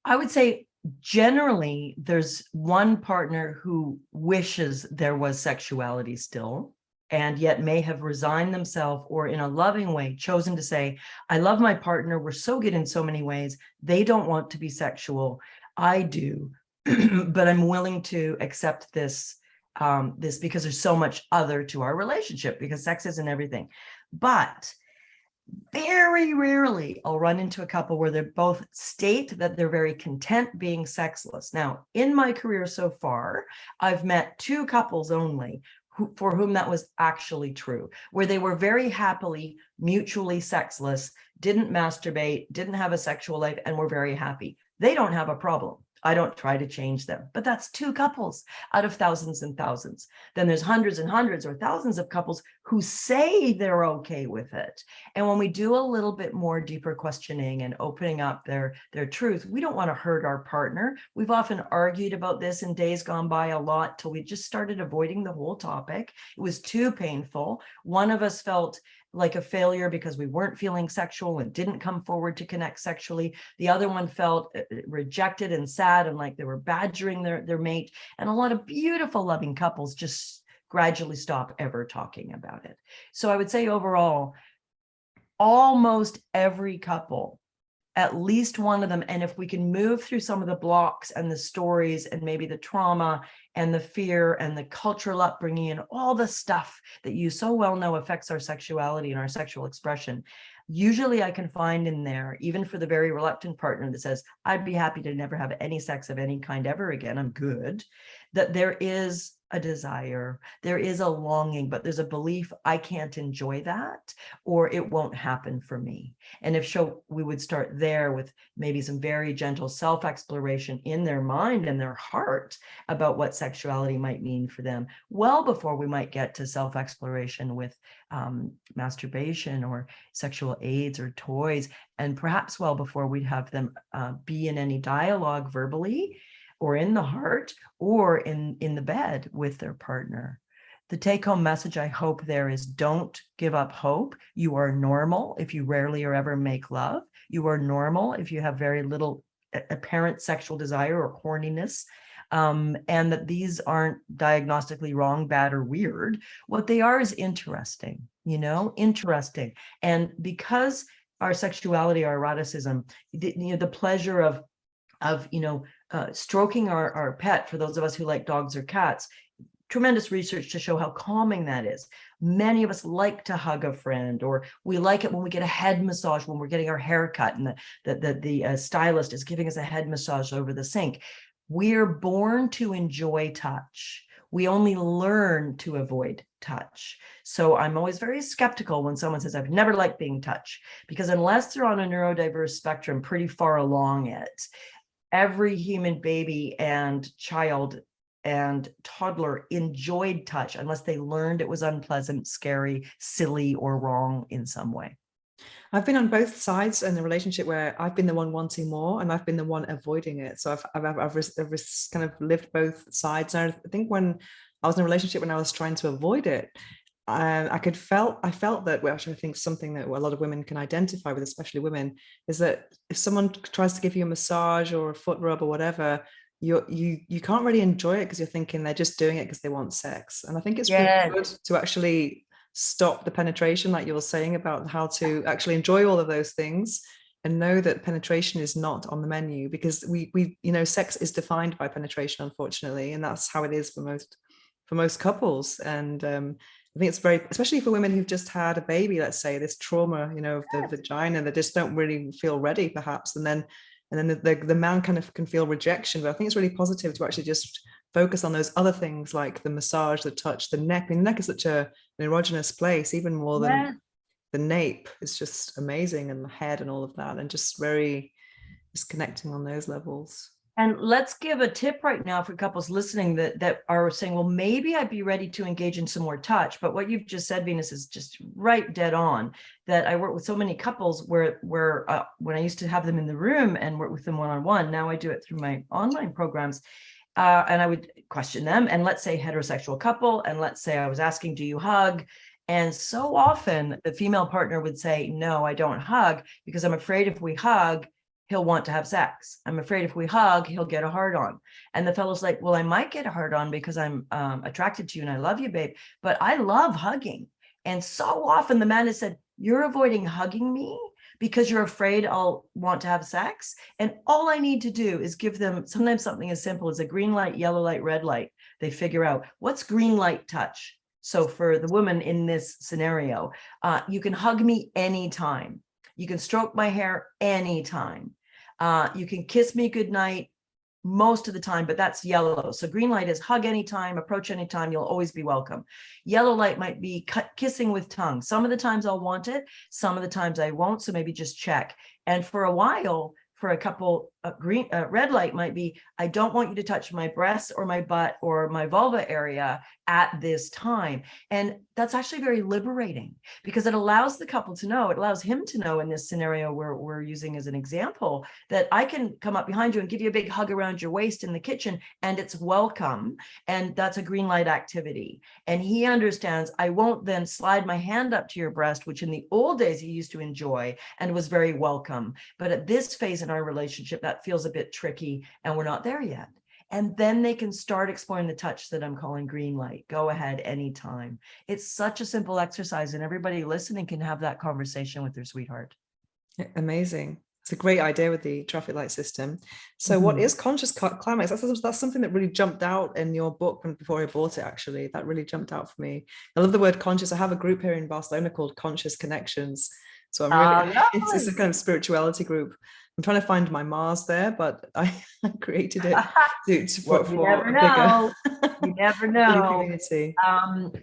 I would say generally there's one partner who wishes there was sexuality still, and yet may have resigned themselves or in a loving way chosen to say, I love my partner, we're so good in so many ways, they don't want to be sexual, I do, but I'm willing to accept this because there's so much other to our relationship, because sex isn't everything. But very rarely I'll run into a couple where they both state that they're very content being sexless. Now, in my career so far, I've met 2 couples only for whom that was actually true, where they were very happily mutually sexless, didn't masturbate, didn't have a sexual life, and were very happy. They don't have a problem. I don't try to change them, but that's 2 couples out of thousands and thousands. Then there's hundreds and hundreds or thousands of couples who say they're okay with it. And when we do a little bit more deeper questioning and opening up their truth, we don't want to hurt our partner. We've often argued about this in days gone by a lot till we just started avoiding the whole topic. It was too painful. One of us felt like a failure because we weren't feeling sexual and didn't come forward to connect sexually. The other one felt rejected and sad and like they were badgering their mate. And a lot of beautiful, loving couples just gradually stop ever talking about it. So I would say overall, almost every couple, at least one of them, and if we can move through some of the blocks and the stories and maybe the trauma and the fear and the cultural upbringing and all the stuff that you so well know affects our sexuality and our sexual expression, usually I can find in there, even for the very reluctant partner that says, I'd be happy to never have any sex of any kind ever again, I'm good, that there is a desire. There is a longing, but there's a belief I can't enjoy that, or it won't happen for me. And if so, we would start there with maybe some very gentle self-exploration in their mind and their heart about what sexuality might mean for them, well before we might get to self-exploration with masturbation or sexual aids or toys, and perhaps well before we'd have them be in any dialogue verbally or in the heart or in the bed with their partner. The take-home message, I hope, there is don't give up hope. You are normal if you rarely or ever make love. You are normal if you have very little apparent sexual desire or horniness. And that these aren't diagnostically wrong, bad, or weird. What they are is interesting, interesting. And because our sexuality, our eroticism, the pleasure of stroking our pet, for those of us who like dogs or cats, tremendous research to show how calming that is. Many of us like to hug a friend, or we like it when we get a head massage when we're getting our hair cut and the stylist is giving us a head massage over the sink. We're born to enjoy touch. We only learn to avoid touch. So I'm always very skeptical when someone says, I've never liked being touched, because unless they're on a neurodiverse spectrum pretty far along it, every human baby and child and toddler enjoyed touch unless they learned it was unpleasant, scary, silly, or wrong in some way. I've been on both sides in the relationship where I've been the one wanting more and I've been the one avoiding it. So I've kind of lived both sides. And I think when I was in a relationship when I was trying to avoid it, I felt that, which I think something that a lot of women can identify with, especially women, is that if someone tries to give you a massage or a foot rub or whatever, you can't really enjoy it because you're thinking they're just doing it because they want sex. And I think it's really good to actually stop the penetration, like you were saying, about how to actually enjoy all of those things and know that penetration is not on the menu, because we sex is defined by penetration, unfortunately, and that's how it is for most couples. And I think it's very, especially for women who've just had a baby, let's say, this trauma, of the vagina, that just don't really feel ready, perhaps, and then the man kind of can feel rejection. But I think it's really positive to actually just focus on those other things, like the massage, the touch, the neck. I mean, the neck is such an erogenous place, even more than the nape. It's just amazing, and the head and all of that, and just connecting on those levels. And let's give a tip right now for couples listening that are saying, well, maybe I'd be ready to engage in some more touch. But what you've just said, Venus, is just right dead on. That I work with so many couples where when I used to have them in the room and work with them one-on-one, now I do it through my online programs. And I would question them. And let's say heterosexual couple, and let's say I was asking, do you hug? And so often the female partner would say, no, I don't hug, because I'm afraid if we hug, he'll want to have sex. I'm afraid if we hug, he'll get a hard on. And the fellow's like, well, I might get a hard on because I'm attracted to you and I love you, babe, but I love hugging. And so often the man has said, you're avoiding hugging me because you're afraid I'll want to have sex. And all I need to do is give them sometimes something as simple as a green light, yellow light, red light. They figure out what's green light touch. So for the woman in this scenario, you can hug me anytime. You can stroke my hair anytime. You can kiss me goodnight most of the time, but that's yellow. So green light is hug anytime, approach anytime, you'll always be welcome. Yellow light might be kissing with tongue. Some of the times I'll want it, some of the times I won't, so maybe just check. And for a while, for a couple, red light might be, I don't want you to touch my breasts or my butt or my vulva area at this time. And that's actually very liberating, because it allows the couple to know, it allows him to know in this scenario where we're using as an example, that I can come up behind you and give you a big hug around your waist in the kitchen and it's welcome. And that's a green light activity. And he understands I won't then slide my hand up to your breast, which in the old days he used to enjoy and was very welcome. But at this phase in our relationship, that feels a bit tricky and we're not there yet. And then they can start exploring the touch that I'm calling green light. Go ahead anytime. It's such a simple exercise, and everybody listening can have that conversation with their sweetheart. Amazing. It's a great idea with the traffic light system. So what is conscious climax? That's something that really jumped out in your book before I bought it, actually. That really jumped out for me. I love the word conscious. I have a group here in Barcelona called Conscious Connections. So I'm really, it's a kind of spirituality group. I'm trying to find my Mars there, but I created it Well, you for never a bigger, know. You never bigger know. community.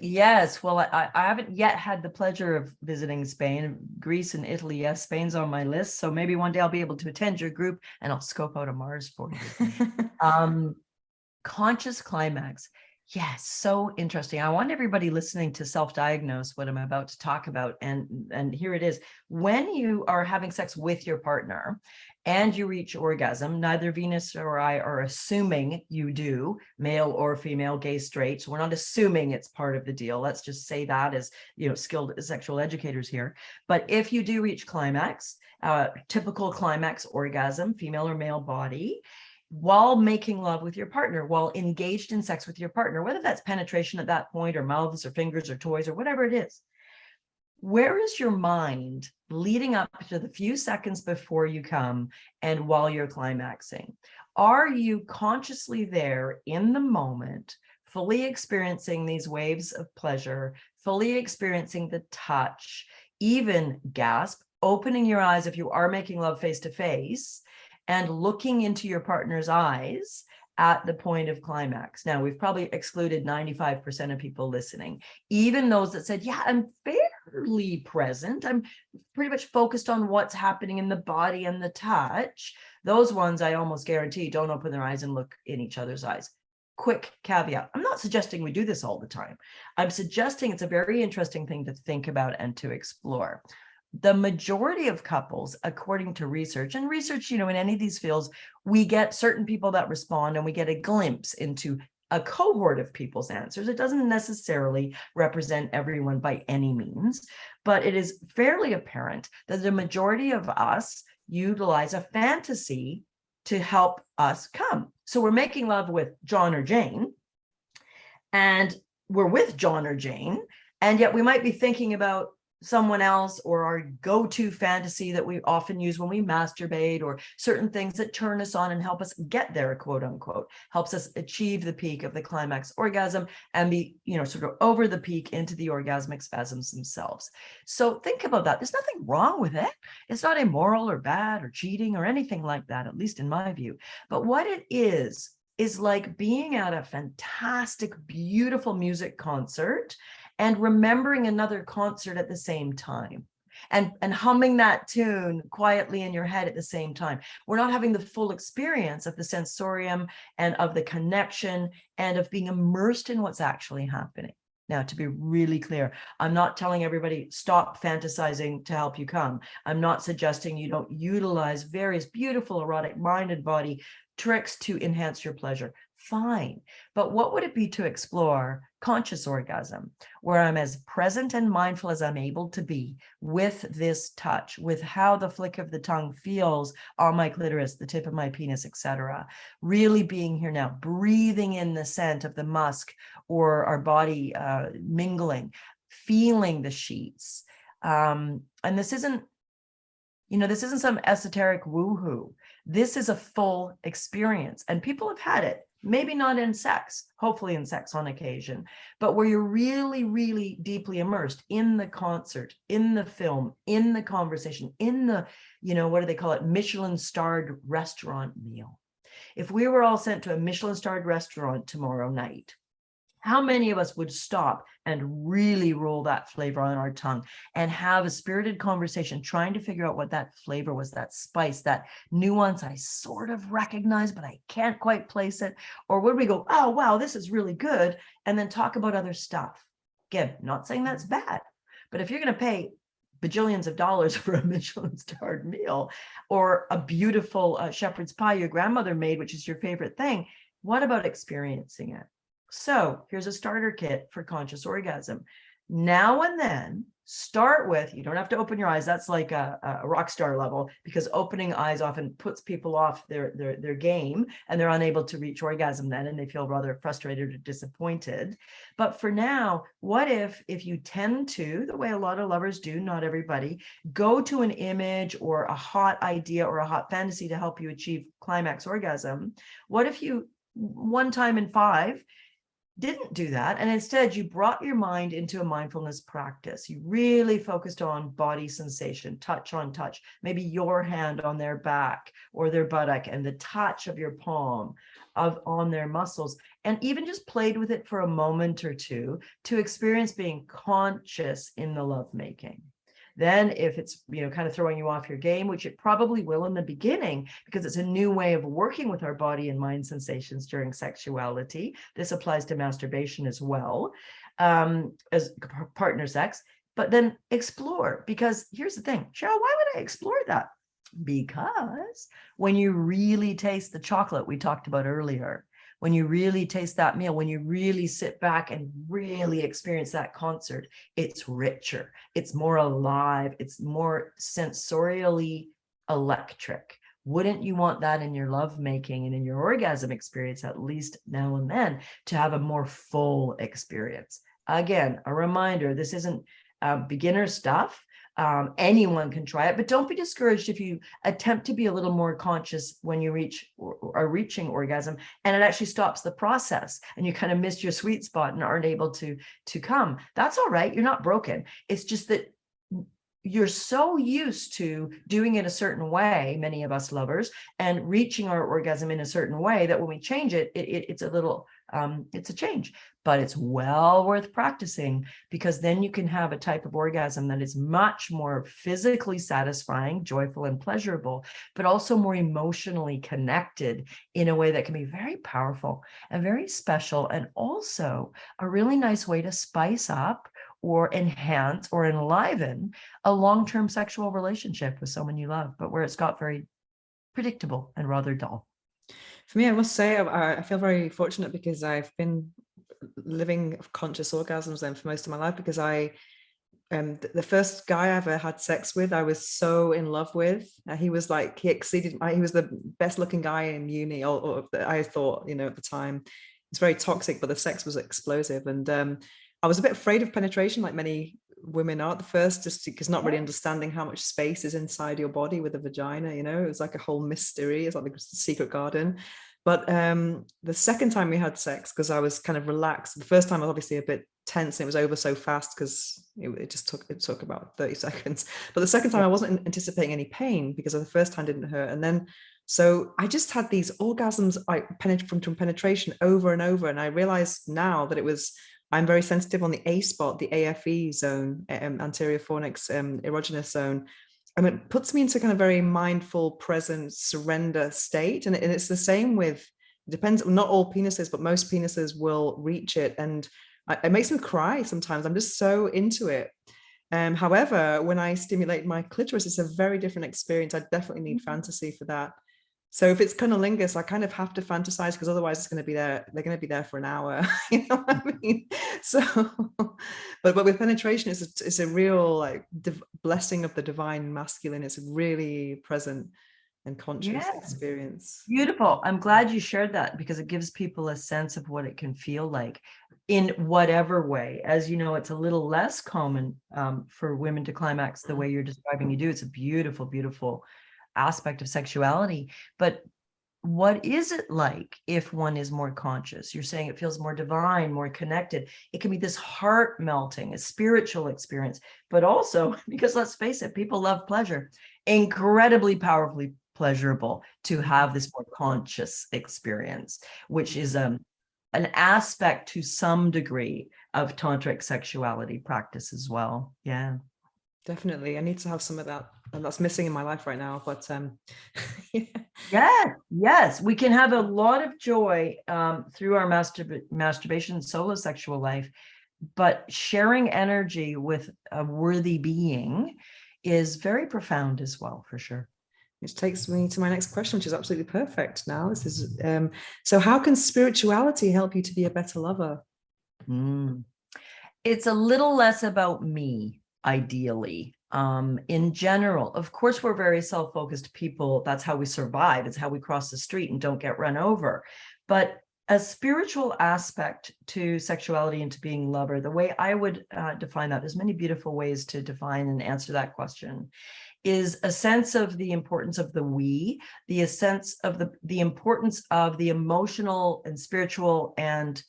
Yes. Well, I haven't yet had the pleasure of visiting Spain, Greece, and Italy. Yes, Spain's on my list. So maybe one day I'll be able to attend your group and I'll scope out a Mars for you. Conscious climax. Yes, so interesting. I want everybody listening to self-diagnose what I'm about to talk about. And here it is. When you are having sex with your partner and you reach orgasm, neither Venus or I are assuming you do, male or female, gay, straight. So we're not assuming it's part of the deal. Let's just say that as, skilled sexual educators here. But if you do reach climax, typical climax orgasm, female or male body, while making love with your partner, while engaged in sex with your partner, whether that's penetration at that point or mouths or fingers or toys or whatever it is, where is your mind leading up to the few seconds before you come and while you're climaxing? Are you consciously there in the moment, fully experiencing these waves of pleasure, fully experiencing the touch, even gasp, opening your eyes if you are making love face to face, and looking into your partner's eyes at the point of climax? Now, we've probably excluded 95% of people listening, even those that said, yeah, I'm fairly present. I'm pretty much focused on what's happening in the body and the touch. Those ones, I almost guarantee, don't open their eyes and look in each other's eyes. Quick caveat. I'm not suggesting we do this all the time. I'm suggesting it's a very interesting thing to think about and to explore. The majority of couples, according to research, and research, in any of these fields, we get certain people that respond and we get a glimpse into a cohort of people's answers. It doesn't necessarily represent everyone by any means, but it is fairly apparent that the majority of us utilize a fantasy to help us come. So we're making love with John or Jane, and we're with John or Jane, and yet we might be thinking about someone else or our go-to fantasy that we often use when we masturbate, or certain things that turn us on and help us get there, quote unquote, helps us achieve the peak of the climax orgasm and be, sort of over the peak into the orgasmic spasms themselves. So think about that. There's nothing wrong with it. It's not immoral or bad or cheating or anything like that, at least in my view. But what it is like being at a fantastic, beautiful music concert and remembering another concert at the same time, and humming that tune quietly in your head at the same time. We're not having the full experience of the sensorium and of the connection and of being immersed in what's actually happening. Now, to be really clear, I'm not telling everybody stop fantasizing to help you come. I'm not suggesting you don't utilize various beautiful erotic mind and body tricks to enhance your pleasure. Fine. But what would it be to explore conscious orgasm, where I'm as present and mindful as I'm able to be with this touch, with how the flick of the tongue feels on my clitoris, the tip of my penis, etc. Really being here now, breathing in the scent of the musk or our body mingling, feeling the sheets. And this isn't, this isn't some esoteric woohoo. This is a full experience, and people have had it. Maybe not in sex, hopefully in sex on occasion, but where you're really, really deeply immersed in the concert, in the film, in the conversation, in the, what do they call it? Michelin-starred restaurant meal. If we were all sent to a Michelin-starred restaurant tomorrow night, how many of us would stop and really roll that flavor on our tongue and have a spirited conversation trying to figure out what that flavor was, that spice, that nuance I sort of recognize, but I can't quite place it? Or would we go, oh, wow, this is really good, and then talk about other stuff? Again, not saying that's bad, but if you're going to pay bajillions of dollars for a Michelin-starred meal or a beautiful shepherd's pie your grandmother made, which is your favorite thing, what about experiencing it? So here's a starter kit for conscious orgasm. Now and then, start with, you don't have to open your eyes. That's like a rock star level, because opening eyes often puts people off their game and they're unable to reach orgasm then, and they feel rather frustrated or disappointed. But for now, what if you tend to, the way a lot of lovers do, not everybody, go to an image or a hot idea or a hot fantasy to help you achieve climax orgasm? What if you, one time in 5, didn't do that, and instead you brought your mind into a mindfulness practice. You really focused on body sensation, touch on touch, maybe your hand on their back or their buttock, and the touch of your palm on their muscles, and even just played with it for a moment or two to experience being conscious in the lovemaking. Then if it's, kind of throwing you off your game, which it probably will in the beginning, because it's a new way of working with our body and mind sensations during sexuality. This applies to masturbation as well, as partner sex. But then explore, because here's the thing, Cheryl, why would I explore that? Because when you really taste the chocolate we talked about earlier, when you really taste that meal, when you really sit back and really experience that concert, it's richer, it's more alive, it's more sensorially electric. Wouldn't you want that in your lovemaking and in your orgasm experience, at least now and then, to have a more full experience? Again, a reminder, this isn't beginner stuff. Anyone can try it, but don't be discouraged if you attempt to be a little more conscious when you are reaching orgasm, and it actually stops the process and you kind of missed your sweet spot and aren't able to come. That's all right. You're not broken. It's just that you're so used to doing it a certain way, many of us lovers, and reaching our orgasm in a certain way, that when we change it, it's a little, it's a change, but it's well worth practicing, because then you can have a type of orgasm that is much more physically satisfying, joyful, and pleasurable, but also more emotionally connected in a way that can be very powerful and very special, and also a really nice way to spice up or enhance or enliven a long-term sexual relationship with someone you love, but where it's got very predictable and rather dull. For me, I must say, I feel very fortunate because I've been living conscious orgasms then for most of my life, because the first guy I ever had sex with, I was so in love with. He was like, he was the best looking guy in uni, or I thought, at the time. It's very toxic, but the sex was explosive. And I was a bit afraid of penetration, like many women are at the first, just because not really understanding how much space is inside your body with a vagina. It was like a whole mystery. It's like the secret garden. But the second time we had sex, because I was kind of relaxed. The first time I was obviously a bit tense, and it was over so fast because it took about 30 seconds. But the second time I wasn't anticipating any pain, because the first time didn't hurt. And then so I just had these orgasms from penetration over and over. And I realized now that I'm very sensitive on the A spot, the AFE zone, anterior fornix erogenous zone. And it puts me into kind of very mindful, present, surrender state. And it's the same with, it depends, not all penises, but most penises will reach it. And it makes me cry sometimes. I'm just so into it. However, when I stimulate my clitoris, it's a very different experience. I definitely need fantasy for that. So if it's cunnilingus, I kind of have to fantasize, because otherwise it's going to be there. They're going to be there for an hour. You know what I mean? So, but with penetration, it's a real like blessing of the divine masculine. It's a really present and conscious experience. Beautiful. I'm glad you shared that, because it gives people a sense of what it can feel like in whatever way. As you know, it's a little less common for women to climax the way you're describing you do. It's a beautiful, beautiful aspect of sexuality. But what is it like if one is more conscious? You're saying it feels more divine, more connected. It can be this heart melting, a spiritual experience, but also, because let's face it, people love pleasure, incredibly powerfully pleasurable to have this more conscious experience, which is an aspect to some degree of tantric sexuality practice as well. Yeah. Definitely. I need to have some of that. And that's missing in my life right now. But yes, we can have a lot of joy through our masturbation solo sexual life, but sharing energy with a worthy being is very profound as well, for sure. Which takes me to my next question, which is absolutely perfect now. This is so how can spirituality help you to be a better lover? It's a little less about me, ideally. In general, of course, we're very self-focused people. That's how we survive. It's how we cross the street and don't get run over. But a spiritual aspect to sexuality and to being lover, the way I would define that, there's many beautiful ways to define and answer that question, is a sense of the importance of the we, the sense of the importance of the emotional and spiritual and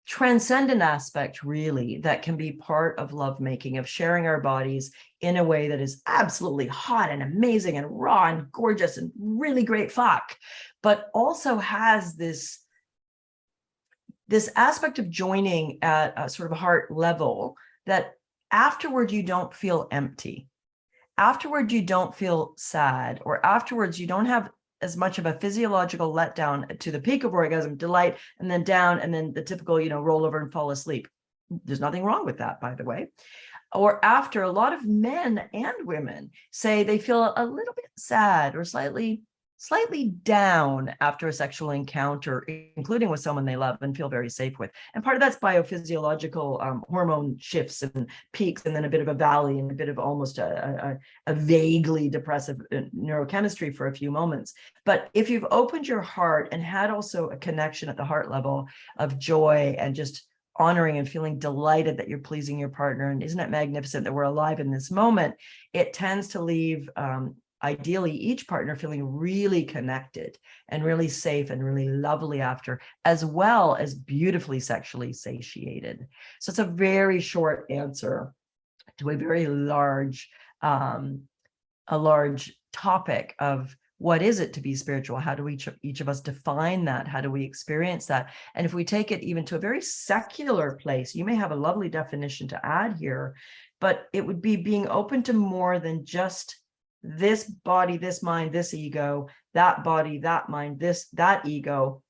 transcendent aspect, really, that can be part of lovemaking, of sharing our bodies in a way that is absolutely hot and amazing and raw and gorgeous and really great fuck, but also has this aspect of joining at a sort of heart level, that afterward you don't feel empty. Afterward, you don't feel sad, or afterwards you don't have as much of a physiological letdown to the peak of orgasm, delight, and then down, and then the typical, roll over and fall asleep. There's nothing wrong with that, by the way. Or after, a lot of men and women say they feel a little bit sad or slightly down after a sexual encounter, including with someone they love and feel very safe with. And part of that's biophysiological hormone shifts and peaks, and then a bit of a valley and a bit of almost a vaguely depressive neurochemistry for a few moments. But if you've opened your heart and had also a connection at the heart level of joy and just honoring and feeling delighted that you're pleasing your partner, and isn't it magnificent that we're alive in this moment, it tends to leave ideally each partner feeling really connected and really safe and really lovely after, as well as beautifully sexually satiated. So it's a very short answer to a very large topic of what is it to be spiritual? How do each of us define that? How do we experience that? And if we take it even to a very secular place, you may have a lovely definition to add here, but it would be being open to more than just this body, this mind, this ego, that body, that mind, that ego,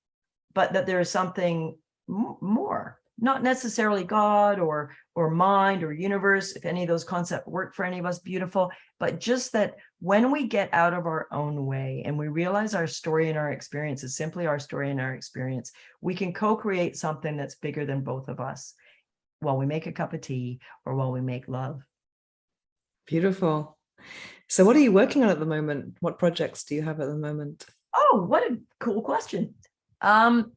but that there is something more, not necessarily God or mind or universe, if any of those concepts work for any of us, beautiful, but just that when we get out of our own way and we realize our story and our experience is simply our story and our experience, we can co-create something that's bigger than both of us while we make a cup of tea or while we make love. Beautiful. So what are you working on at the moment? What projects do you have at the moment? Oh, what a cool question. I'm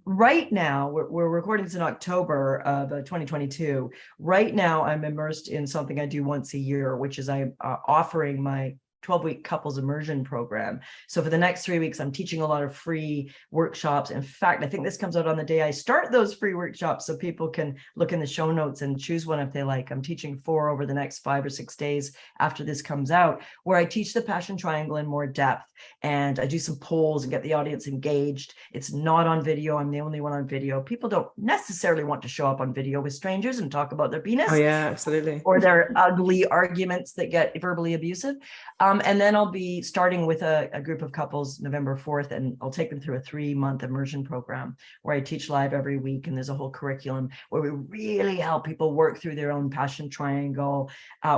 right now, we're recording this in October of 2022. Right now, I'm immersed in something I do once a year, which is I'm offering my 12-week couples immersion program. So for the next 3 weeks, I'm teaching a lot of free workshops. In fact, I think this comes out on the day I start those free workshops, so people can look in the show notes and choose one if they like. I'm teaching 4 over the next 5 or 6 days after this comes out, where I teach the passion triangle in more depth. And I do some polls and get the audience engaged. It's not on video. I'm the only one on video. People don't necessarily want to show up on video with strangers and talk about their penis. Oh yeah, absolutely. Or their ugly arguments that get verbally abusive. And then I'll be starting with a group of couples November 4th, and I'll take them through a 3-month immersion program where I teach live every week. And there's a whole curriculum where we really help people work through their own passion triangle,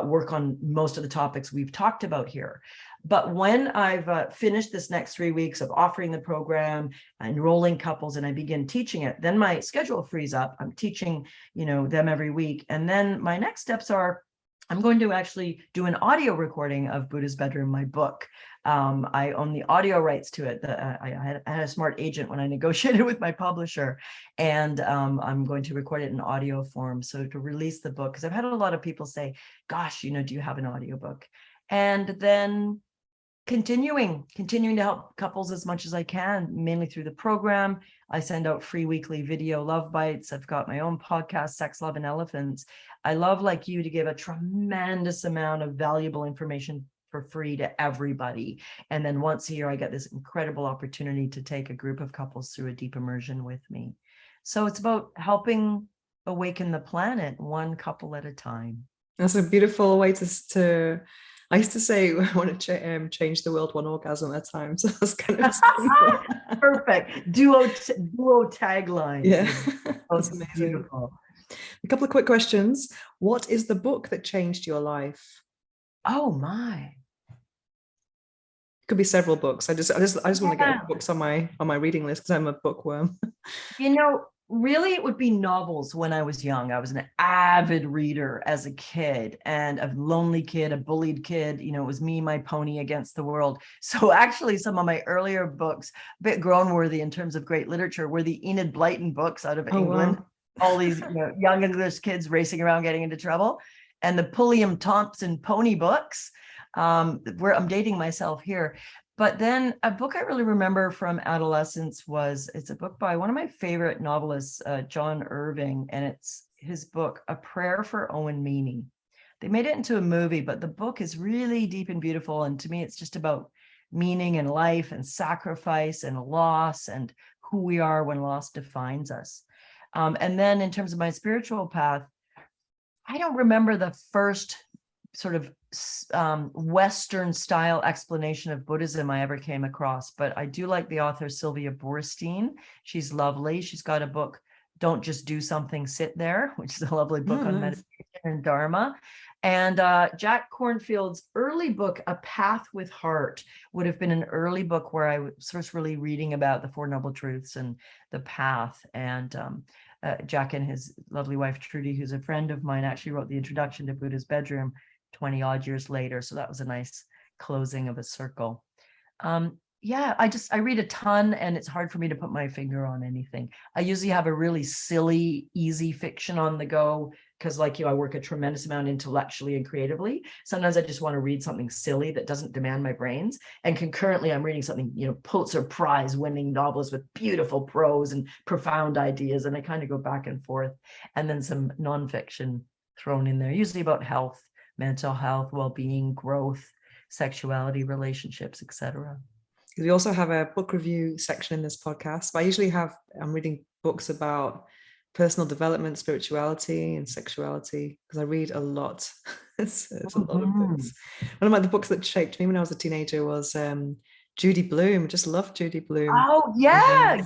work on most of the topics we've talked about here. But when I've finished this next 3 weeks of offering the program, enrolling couples, and I begin teaching it, then my schedule frees up. I'm teaching, them every week. And then my next steps are, I'm going to actually do an audio recording of Buddha's Bedroom, my book. I own the audio rights to it. I had a smart agent when I negotiated with my publisher, and I'm going to record it in audio form. So to release the book, because I've had a lot of people say, gosh, do you have an audiobook? And then continuing to help couples as much as I can, mainly through the program. I send out free weekly video love bites. I've got my own podcast, Sex, Love, and Elephants. I love, like you, to give a tremendous amount of valuable information for free to everybody. And then once a year, I get this incredible opportunity to take a group of couples through a deep immersion with me. So it's about helping awaken the planet one couple at a time. That's a beautiful way to I used to say I want to change the world one orgasm at a time. So that's kind of perfect. Duo tagline. Yeah, that's amazing. Beautiful. A couple of quick questions. What is the book that changed your life? Oh my! Could be several books. I just want to get books on my reading list because I'm a bookworm. Really, it would be novels when I was young. I was an avid reader as a kid, and a lonely kid, a bullied kid. It was me, my pony against the world. So actually, some of my earlier books, a bit grown-worthy in terms of great literature, were the Enid Blyton books out of England. Wow. All these young English kids racing around getting into trouble. And the Pulliam Thompson pony books, where I'm dating myself here. But then a book I really remember from adolescence it's a book by one of my favorite novelists, John Irving, and it's his book, A Prayer for Owen Meany. They made it into a movie, but the book is really deep and beautiful. And to me, it's just about meaning in life and sacrifice and loss and who we are when loss defines us. And then in terms of my spiritual path, I don't remember the first sort of Western style explanation of Buddhism I ever came across, but I do like the author Sylvia Boorstein. She's lovely. She's got a book, Don't Just Do Something, Sit There, which is a lovely book on meditation and Dharma. And Jack Kornfield's early book, A Path with Heart, would have been an early book where I was first really reading about the Four Noble Truths and the path. And Jack and his lovely wife, Trudy, who's a friend of mine, actually wrote the introduction to Buddha's Bedroom 20 odd years later. So that was a nice closing of a circle. Yeah, I read a ton, and it's hard for me to put my finger on anything. I usually have a really silly, easy fiction on the go because, like you, I work a tremendous amount intellectually and creatively. Sometimes I just want to read something silly that doesn't demand my brains. And concurrently, I'm reading something, Pulitzer Prize winning novels with beautiful prose and profound ideas. And I kind of go back and forth. And then some nonfiction thrown in there, usually about health, mental health, well-being, growth, sexuality, relationships, etc. We also have a book review section in this podcast, but I'm reading books about personal development, spirituality, and sexuality, because I read a lot. it's a lot of books. One of the books that shaped me when I was a teenager was Judy Blume. I just loved Judy Blume. Oh, yeah.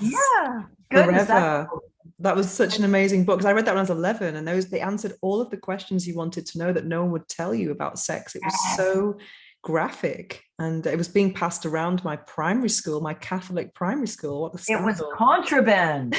Forever. That was such an amazing book, because I read that when I was 11, and they answered all of the questions you wanted to know that no one would tell you about sex. It was so graphic, and it was being passed around my primary school, my Catholic primary school. What a scandal. It was contraband.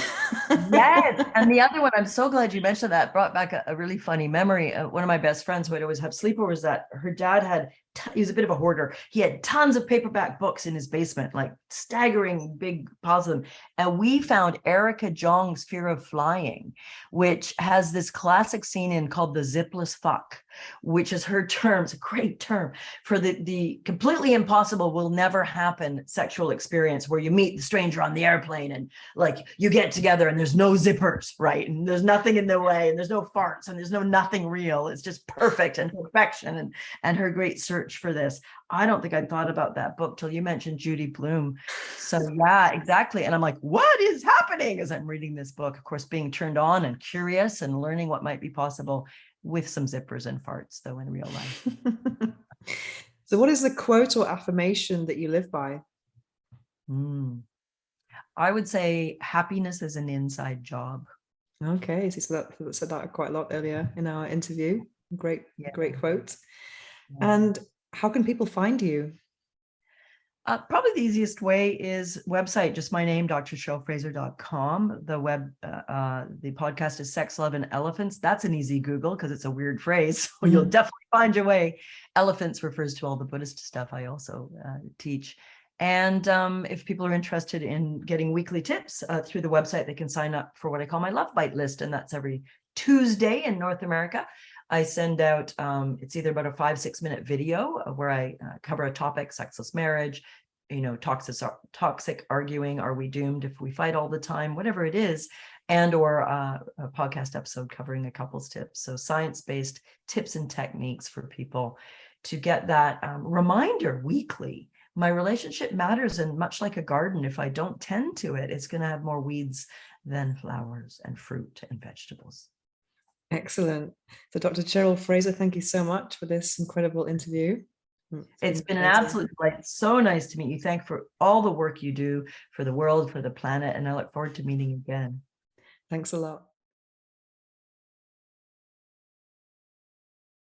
Yes. And the other one, I'm so glad you mentioned that, brought back a really funny memory. One of my best friends who would always have sleepovers, that her dad had, he was a bit of a hoarder. He had tons of paperback books in his basement, like staggering big piles of them. And we found Erica Jong's Fear of Flying, which has this classic scene in called The Zipless Fuck, which is her term. It's a great term for the completely impossible, will never happen sexual experience where you meet the stranger on the airplane and like you get together and there's no zippers, right? And there's nothing in the way and there's no farts and there's no nothing real. It's just perfect and perfection, and her great search for this. I don't think I thought about that book till you mentioned Judy Blume. So yeah, exactly. And I'm like, what is happening as I'm reading this book? Of course, being turned on and curious and learning what might be possible with some zippers and farts, though, in real life. So what is the quote or affirmation that you live by? I would say happiness is an inside job. Okay, so that said that quite a lot earlier in our interview. Great quote. Yeah. And how can people find you? Probably the easiest way is website, just my name, drcherylfraser.com. The podcast is Sex, Love, and Elephants. That's an easy Google because it's a weird phrase. So you'll definitely find your way. Elephants refers to all the Buddhist stuff I also teach. And if people are interested in getting weekly tips through the website, they can sign up for what I call my Love Bite list. And that's every Tuesday in North America. I send out, it's either about a 5-6 minute video where I cover a topic, sexless marriage, toxic arguing, are we doomed if we fight all the time, whatever it is, and or a podcast episode covering a couple's tips. So science-based tips and techniques for people to get that reminder weekly. My relationship matters, and much like a garden, if I don't tend to it, it's going to have more weeds than flowers and fruit and vegetables. Excellent. So Dr. Cheryl Fraser, thank you so much for this incredible interview. It's been an absolute delight. So nice to meet you. Thank you for all the work you do for the world, for the planet, and I look forward to meeting again. Thanks a lot.